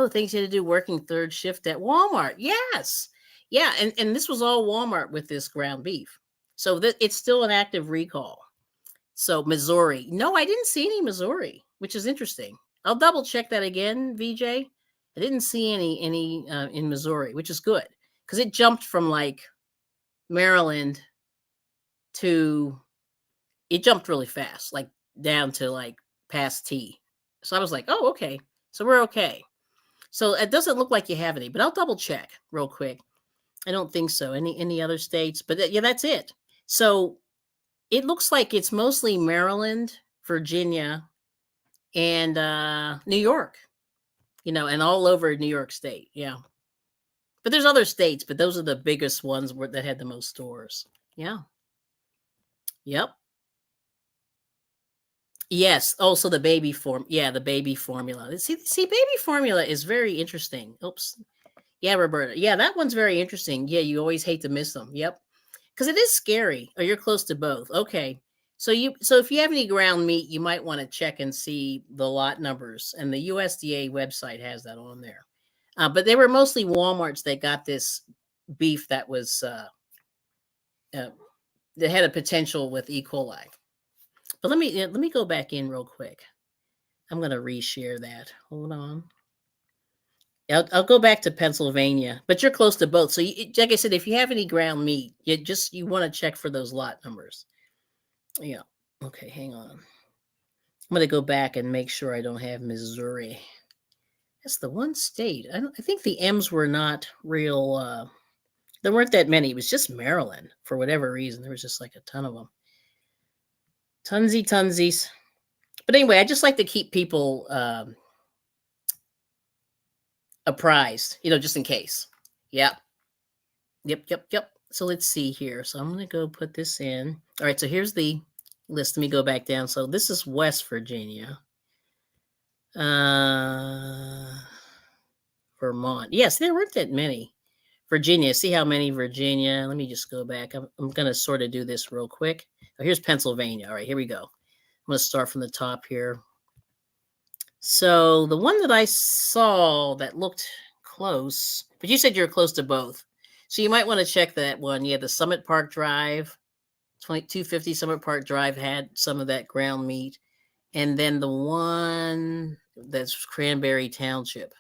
things you had to do working third shift at Walmart. Yes. Yeah, and this was all Walmart with this ground beef. So it's still an active recall. So Missouri. No, I didn't see any Missouri, which is interesting. I'll double check that again, VJ. I didn't see any in Missouri, which is good because it jumped from like Maryland it jumped really fast, like down to like past T. So I was like, oh, okay. So we're okay. So it doesn't look like you have any, but I'll double check real quick. I don't think so. Any other states? But yeah, that's it. So it looks like it's mostly Maryland, Virginia, and New York, and all over New York State. Yeah. But there's other states, but those are the biggest ones that had the most stores. Yeah. Yep. Yes. Also the baby the baby formula. See, baby formula is very interesting. Oops. Yeah, Roberta. Yeah, that one's very interesting. Yeah, you always hate to miss them. Yep. Because it is scary. Or you're close to both. Okay. So if you have any ground meat, you might want to check and see the lot numbers. And the USDA website has that on there. But they were mostly Walmarts that got this beef that was that had a potential with E. coli. But let me go back in real quick. I'm going to reshare that. Hold on. I'll go back to Pennsylvania, but you're close to both. So, like I said, if you have any ground meat, you want to check for those lot numbers. Yeah. Okay, hang on. I'm going to go back and make sure I don't have Missouri. That's the one state. I think the M's were not real. There weren't that many. It was just Maryland for whatever reason. There was just like a ton of them. Tunsies. But anyway, I just like to keep people apprised, just in case. Yep. Yep, yep, yep. So let's see here. So I'm going to go put this in. All right, so here's the list. Let me go back down. So this is West Virginia. Vermont. Yes, there weren't that many. Virginia. See how many Virginia? Let me just go back. I'm going to sort of do this real quick. Oh, here's Pennsylvania. All right, here we go. I'm going to start from the top here. So the one that I saw that looked close, but you said you're close to both. So you might want to check that one. Yeah, the Summit Park Drive, 2250 Summit Park Drive had some of that ground meat. And then the one that's Cranberry Township,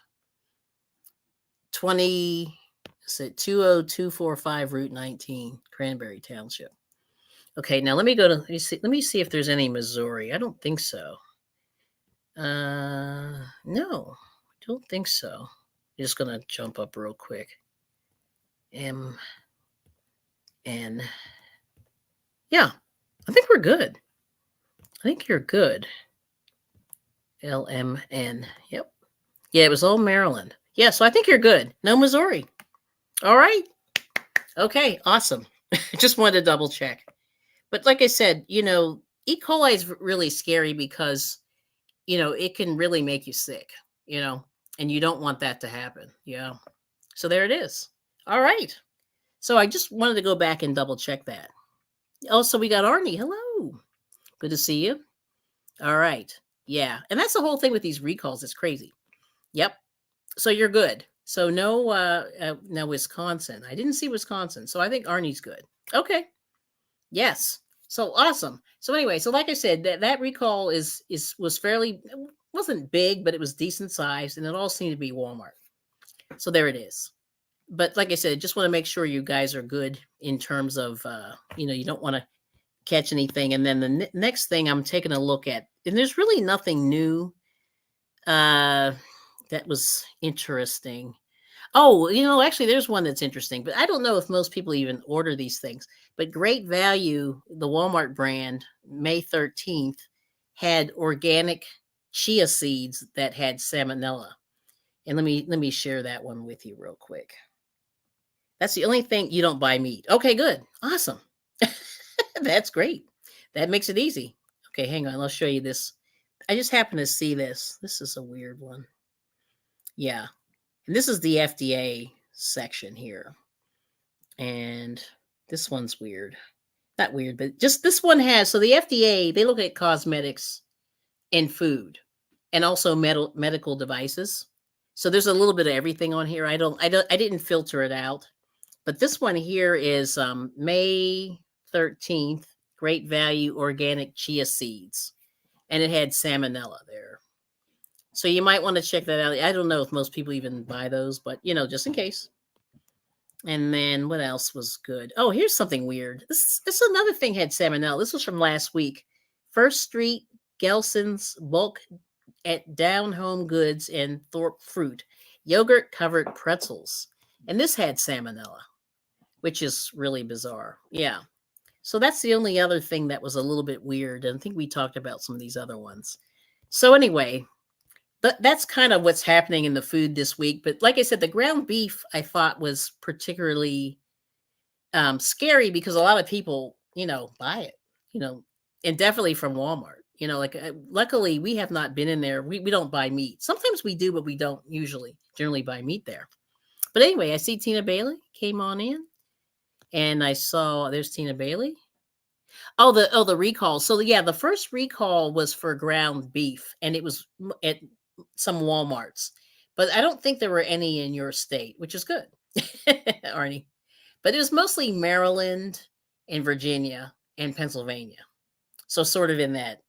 20245 Route 19, Cranberry Township. Okay, now let me see if there's any Missouri. I don't think so. No, I don't think so. I'm just gonna jump up real quick. M N. Yeah, I think we're good. I think you're good. LMN. Yep. Yeah, it was all Maryland. Yeah, so I think you're good. No Missouri. All right. Okay, awesome. Just wanted to double check. But like I said, E. coli is really scary because, it can really make you sick, and you don't want that to happen. Yeah. So there it is. All right. So I just wanted to go back and double check that. Also, we got Arnie. Hello. Good to see you. All right. Yeah. And that's the whole thing with these recalls. It's crazy. Yep. So you're good. So no, now Wisconsin. I didn't see Wisconsin. So I think Arnie's good. Okay. Yes. So awesome. So anyway, so like I said, that recall was fairly, wasn't big, but it was decent size, and it all seemed to be Walmart. So there it is. But like I said, just want to make sure you guys are good in terms of, you don't want to catch anything. And then the next thing I'm taking a look at, and there's really nothing new that was interesting. Oh, actually, there's one that's interesting, but I don't know if most people even order these things. But Great Value, the Walmart brand, May 13th, had organic chia seeds that had salmonella. And let me share that one with you real quick. That's the only thing. You don't buy meat. Okay, good. Awesome. That's great. That makes it easy. Okay, hang on. I'll show you this. I just happen to see this. This is a weird one. Yeah. And this is the FDA section here. And this one's weird. Not weird, but just this one has. So the FDA, they look at cosmetics and food and also medical devices. So there's a little bit of everything on here. I didn't filter it out. But this one here is May 13th, Great Value Organic Chia Seeds. And it had salmonella there. So you might want to check that out. I don't know if most people even buy those, but, just in case. And then what else was good? Oh, here's something weird. This another thing had salmonella. This was from last week. First Street, Gelson's Bulk at Down Home Goods and Thorpe Fruit. Yogurt-covered pretzels. And this had salmonella, which is really bizarre. Yeah. So that's the only other thing that was a little bit weird. And I think we talked about some of these other ones. So anyway, that's kind of what's happening in the food this week. But like I said, the ground beef I thought was particularly scary because a lot of people, buy it, and definitely from Walmart. Luckily we have not been in there. We don't buy meat. Sometimes we do, but we don't generally buy meat there. But anyway, I see Tina Bailey came on in. And I saw there's Tina Bailey. Oh, the recall. So yeah, the first recall was for ground beef, and it was at some Walmarts. But I don't think there were any in your state, which is good, Arnie. But it was mostly Maryland and Virginia and Pennsylvania. So sort of in that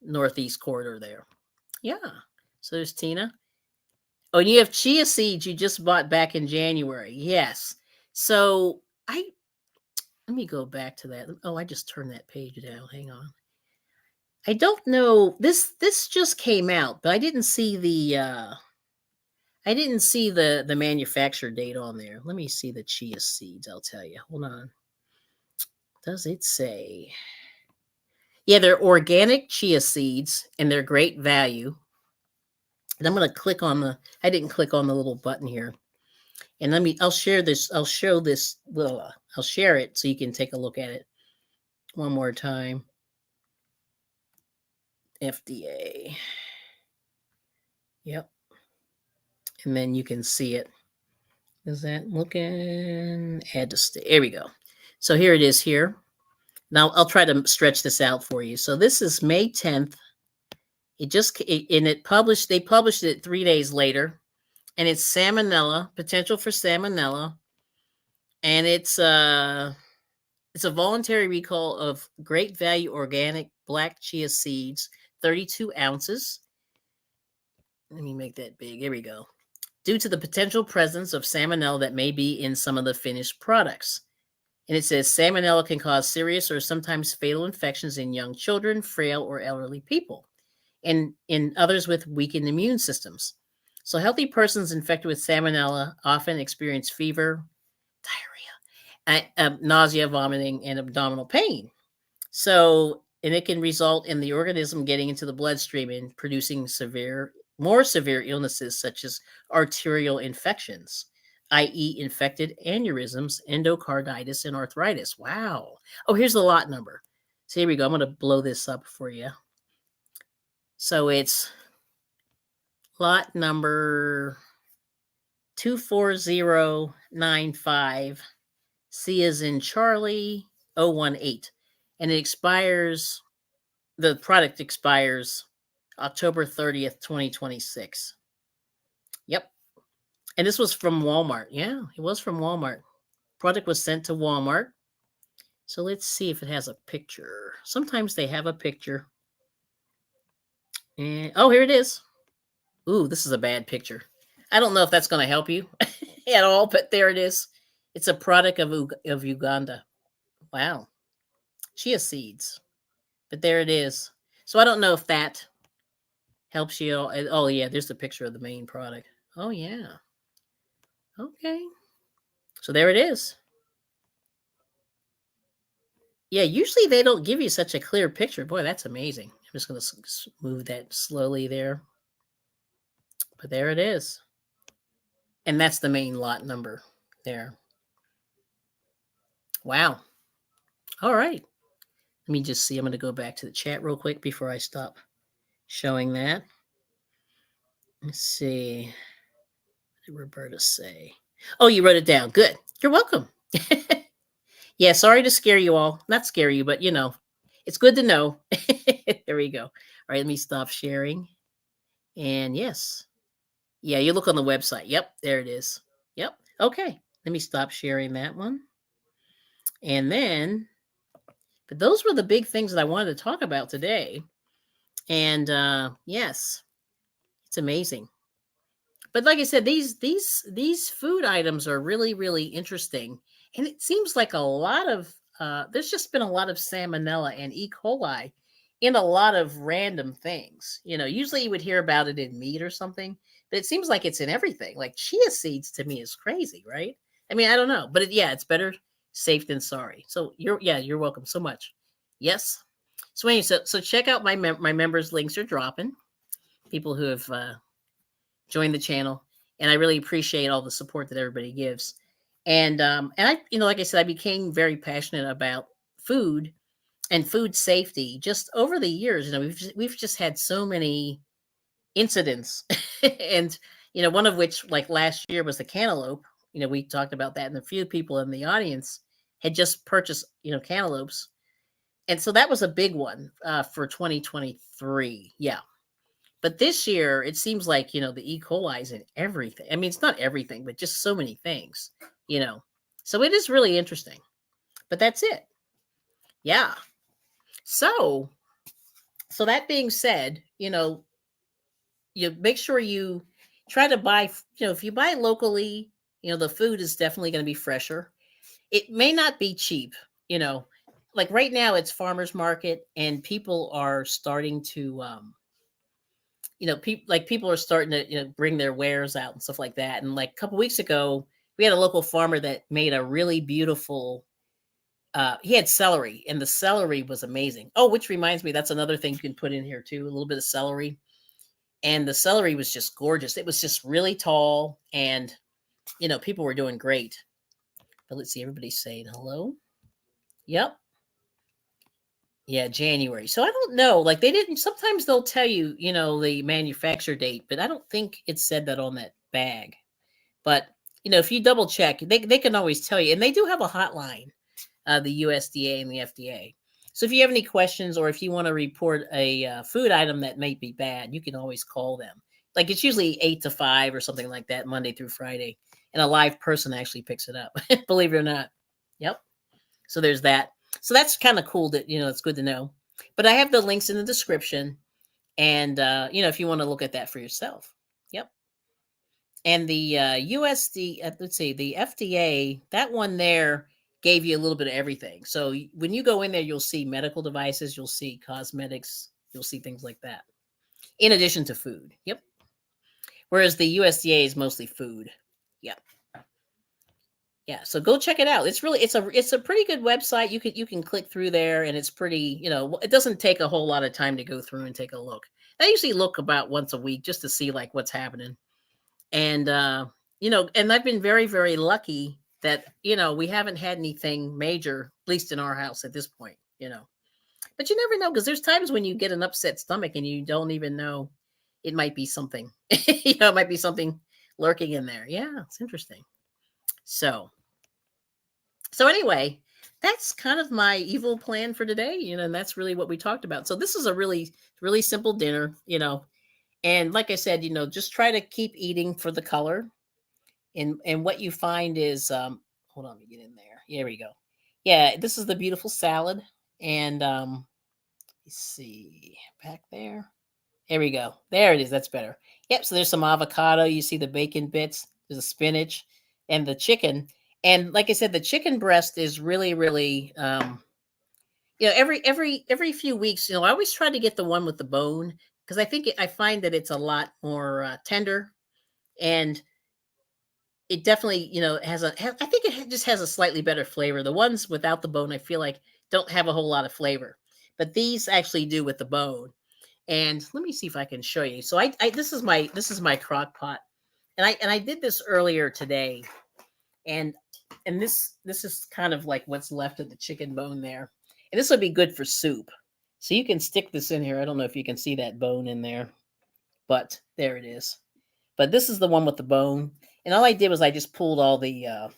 northeast corridor there. Yeah. So there's Tina. Oh, and you have chia seeds you just bought back in January. Yes. So let me go back to that. Oh, I just turned that page down. Hang on. I don't know. This just came out, but I didn't see the manufacturer date on there. Let me see the chia seeds. I'll tell you. Hold on. Does it say? Yeah, they're organic chia seeds and they're great value. And I'm going to click on I didn't click on the little button here. And I'll share this. I'll show this. Well, I'll share it so you can take a look at it one more time. FDA. Yep. And then you can see it. Is that looking? Add to state. There we go. So here it is here. Now I'll try to stretch this out for you. So this is May 10th. They published it 3 days later, and it's salmonella, potential for salmonella. And it's a voluntary recall of great value organic black chia seeds, 32 ounces. Let me make that big. Here we go. Due to the potential presence of salmonella that may be in some of the finished products. And it says salmonella can cause serious or sometimes fatal infections in young children, frail or elderly people, and in others with weakened immune systems. So healthy persons infected with salmonella often experience fever, diarrhea, nausea, vomiting, and abdominal pain. So, and it can result in the organism getting into the bloodstream and producing more severe illnesses such as arterial infections, i.e., infected aneurysms, endocarditis, and arthritis. Wow. Oh, here's the lot number. So here we go. I'm going to blow this up for you. So it's lot number 24095, C as in Charlie, 018. And the product expires October 30th, 2026. Yep. And this was from Walmart. Yeah, it was from Walmart. Product was sent to Walmart. So let's see if it has a picture. Sometimes they have a picture. And oh, here it is. Ooh, this is a bad picture. I don't know if that's going to help you at all, but there it is. It's a product of Uganda. Wow. Chia seeds. But there it is. So I don't know if that helps you. Oh, yeah, there's the picture of the main product. Oh, yeah. Okay. So there it is. Yeah, usually they don't give you such a clear picture. Boy, that's amazing. I'm just going to move that slowly there. But there it is. And that's the main lot number there. Wow. All right. Let me just see. I'm going to go back to the chat real quick before I stop showing that. Let's see. What did Roberta say? Oh, you wrote it down. Good. You're welcome. Yeah, sorry to scare you all. Not scare you, but it's good to know. There we go. All right, let me stop sharing. And yes. Yeah, you look on the website. Yep, there it is. Yep. Okay. Let me stop sharing that one. And then, but those were the big things that I wanted to talk about today. And yes, it's amazing. But like I said, these food items are really, really interesting. And it seems like a lot of there's just been a lot of salmonella and E. coli in a lot of random things. Usually you would hear about it in meat or something, but it seems like it's in everything. Like chia seeds to me is crazy, right? I mean, I don't know, but it's better safe than sorry. So you're welcome so much. Yes. So anyway, so check out my members. Links are dropping. People who have joined the channel, and I really appreciate all the support that everybody gives. And I, like I said, I became very passionate about food and food safety just over the years. We've just had so many incidents, and one of which, like last year, was the cantaloupe. We talked about that, and a few people in the audience had just purchased cantaloupes, and so that was a big one for 2023. Yeah. But this year, it seems like, the E. coli is in everything. I mean, it's not everything, but just so many things, So it is really interesting. But that's it. Yeah. So that being said, you make sure you try to buy, if you buy locally, the food is definitely going to be fresher. It may not be cheap, like right now it's farmers market and people are starting to, people are starting to bring their wares out and stuff like that. And like a couple weeks ago, we had a local farmer that made a really beautiful. He had celery, and the celery was amazing. Oh, which reminds me, that's another thing you can put in here too: a little bit of celery. and the celery was just gorgeous. It was just really tall, and people were doing great. But let's see, everybody's saying hello. Yep. Yeah, January. So I don't know. Like they didn't. Sometimes they'll tell you, the manufacture date, but I don't think it said that on that bag. But if you double check, they can always tell you, and they do have a hotline, the USDA and the FDA. So if you have any questions or if you want to report a food item that may be bad, you can always call them. Like it's usually 8 to 5 or something like that, Monday through Friday, and a live person actually picks it up. Believe it or not. Yep. So there's that. So that's kind of cool that it's good to know. But I have the links in the description, and if you want to look at that for yourself. Yep. And the USD, let's see, the FDA, that one there gave you a little bit of everything. So when you go in there, you'll see medical devices, you'll see cosmetics, you'll see things like that, in addition to food. Yep. Whereas the USDA is mostly food. Yep. Yeah, so go check it out. It's a pretty good website. You can click through there, and it's pretty. It doesn't take a whole lot of time to go through and take a look. I usually look about once a week just to see like what's happening. And and I've been very, very lucky that we haven't had anything major, at least in our house at this point. But you never know, because there's times when you get an upset stomach and you don't even know it might be something. It might be something lurking in there. Yeah, it's interesting. So anyway, that's kind of my evil plan for today, and that's really what we talked about. So this is a really, really simple dinner, and like I said, just try to keep eating for the color. And what you find is, hold on, let me get in there. Here we go. Yeah, this is the beautiful salad. And let's see, back there. There we go. There it is. That's better. Yep. So there's some avocado. You see the bacon bits. There's the spinach and the chicken. And like I said, the chicken breast is really, really, every few weeks, I always try to get the one with the bone, because I find that it's a lot more tender, and it definitely, I think it just has a slightly better flavor. The ones without the bone, I feel like, don't have a whole lot of flavor, but these actually do with the bone. And let me see if I can show you. So I this is my crock pot, and I did this earlier today, and this is kind of like what's left of the chicken bone there, and this would be good for soup. So you can stick this in here. I don't know if you can see that bone in there, but there it is. But this is the one with the bone, and all I did was I pulled all the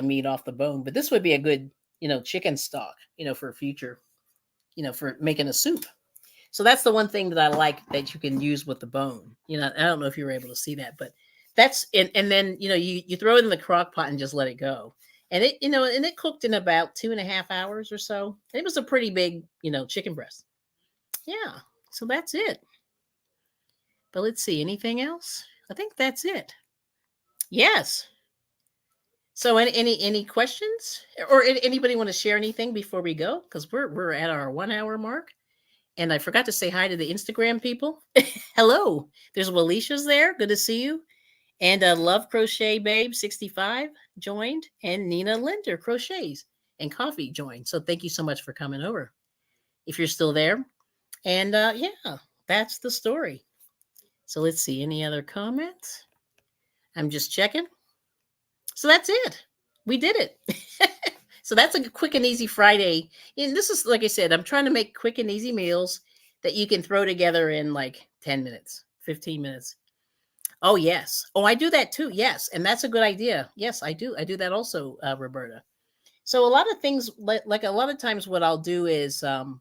meat off the bone. But this would be a good chicken stock for future for making a soup. So that's the one thing that I like that you can use with the bone. I don't know if you were able to see that, but that's it. And then you throw it in the crock pot and just let it go, and it cooked in about 2.5 hours or so. And it was a pretty big chicken breast. Yeah, so that's it. But let's see, anything else? I think that's it. Yes. So any questions, or anybody want to share anything before we go? Because we're at our 1 hour mark, and I forgot to say hi to the Instagram people. Hello, there's Walicia's there. Good to see you. And Love Crochet Babe 65 joined, and Nina Linder Crochets and Coffee joined. So thank you so much for coming over, if you're still there. And yeah, that's the story. So let's see, any other comments? I'm just checking. So that's it. We did it. So that's a quick and easy Friday. And this is, like I said, I'm trying to make quick and easy meals that you can throw together in like 10 minutes, 15 minutes. Oh, yes. Oh, I do that too. Yes. And that's a good idea. Yes, I do. I do that also, Roberta. So a lot of things, like a lot of times what I'll do is, and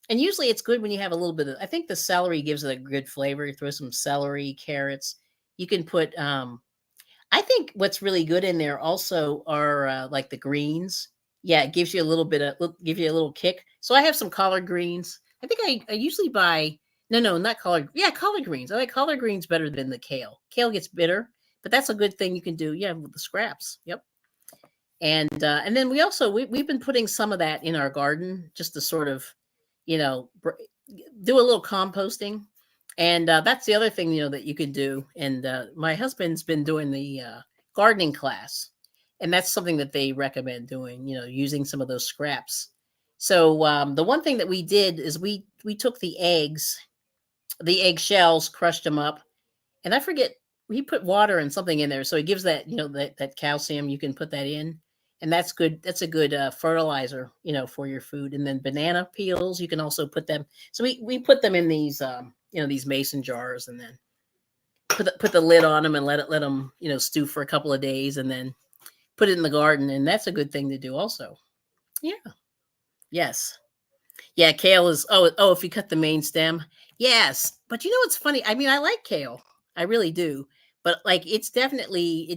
usually it's good when you have a little bit of, I think the celery gives it a good flavor. You throw some celery, carrots. You can put, I think what's really good in there also are like the greens. Yeah, it gives you a little bit of, give you a little kick. So I have some collard greens. I think I usually buy, no, not collard. Yeah, collard greens. I like collard greens better than the kale. Kale gets bitter, but that's a good thing you can do. Yeah, with the scraps. Yep. And then we've been putting some of that in our garden just to sort of, you know, do a little composting. And that's the other thing, that you can do. And my husband's been doing the gardening class, and that's something that they recommend doing, using some of those scraps. So the one thing that we did is we took the eggs, the eggshells, crushed them up, and I forget he put water and something in there, so it gives that that calcium. You can put that in, and that's good. That's a good fertilizer, for your food. And then banana peels, you can also put them. So we put them in these these mason jars, and then put the lid on them and let them stew for a couple of days, and then put it in the garden, and that's a good thing to do also. Yeah. Yes. Yeah, kale is if you cut the main stem. Yes. But what's funny? I mean, I like kale. I really do. But like it definitely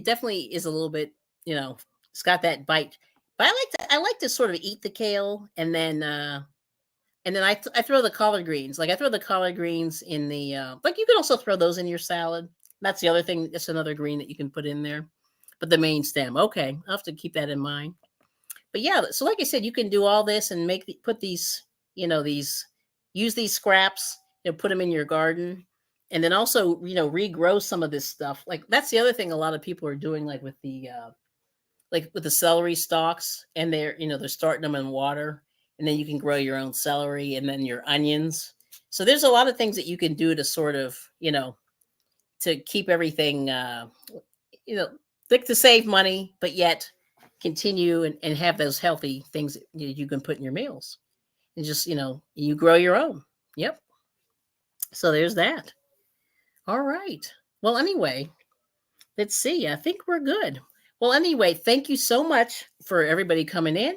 is a little bit, you know, it's got that bite. But I like to sort of eat the kale, and then I throw the collard greens. Like I throw the collard greens in the like you can also throw those in your salad. That's the other thing. That's another green that you can put in there. But the main stem. Okay. I'll have to keep that in mind. But yeah, so like I said, you can do all this and put these, these use these scraps, put them in your garden, and then also, regrow some of this stuff. Like that's the other thing a lot of people are doing, like with the celery stalks, and they're starting them in water, and then you can grow your own celery and then your onions. So there's a lot of things that you can do to sort of, to keep everything, you know, like to save money, but yet continue and have those healthy things that you can put in your meals. And just, you grow your own. Yep. So there's that. All right. Well, anyway, let's see. I think we're good. Well, anyway, thank you so much for everybody coming in.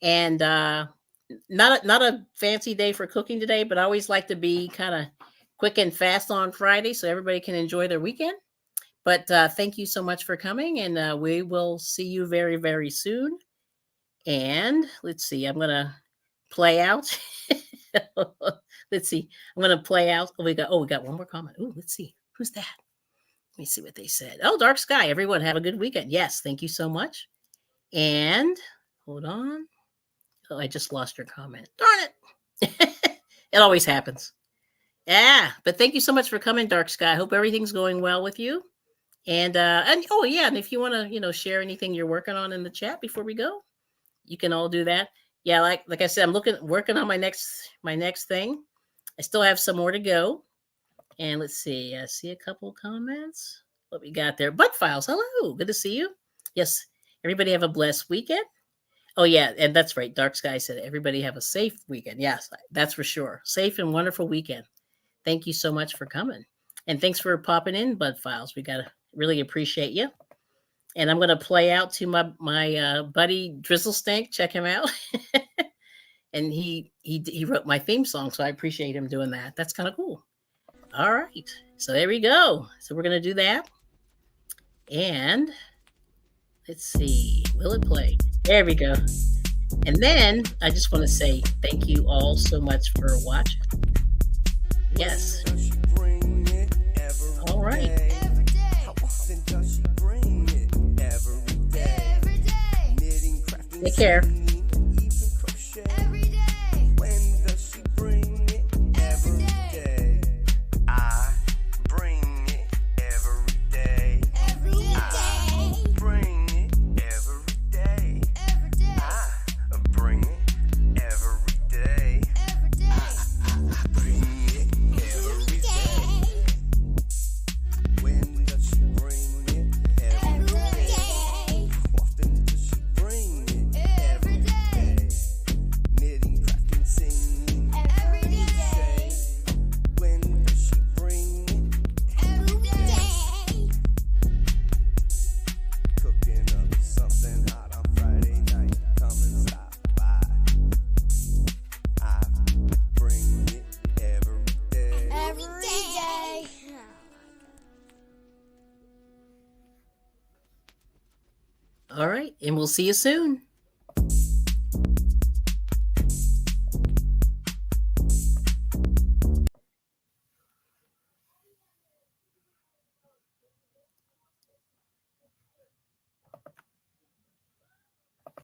And not a fancy day for cooking today, but I always like to be kind of quick and fast on Friday so everybody can enjoy their weekend. But thank you so much for coming, and we will see you very, very soon. And let's see, I'm going to play out. Let's see. I'm going to play out. We got one more comment. Oh, let's see. Who's that? Let me see what they said. Oh, Dark Sky. Everyone have a good weekend. Yes, thank you so much. And hold on. Oh, I just lost your comment. Darn it. It always happens. Yeah, but thank you so much for coming, Dark Sky. I hope everything's going well with you. And oh yeah, and if you want to, share anything you're working on in the chat before we go, you can all do that. Yeah, like I said, I'm working on my next thing. I still have some more to go. And let's see. I see a couple comments. What we got there? Butt Files. Hello. Good to see you. Yes. Everybody have a blessed weekend. Oh yeah, and that's right. Dark Sky said everybody have a safe weekend. Yes, that's for sure. Safe and wonderful weekend. Thank you so much for coming. And thanks for popping in, Bud Files. We got to really appreciate you. And I'm going to play out to my buddy Drizzle Stank. Check him out. And he wrote my theme song, so I appreciate him doing that. That's kind of cool. All right. So there we go. So we're going to do that. And let's see. Will it play? There we go. And then I just want to say thank you all so much for watching. Yes. All right. Take care. All right, and we'll see you soon.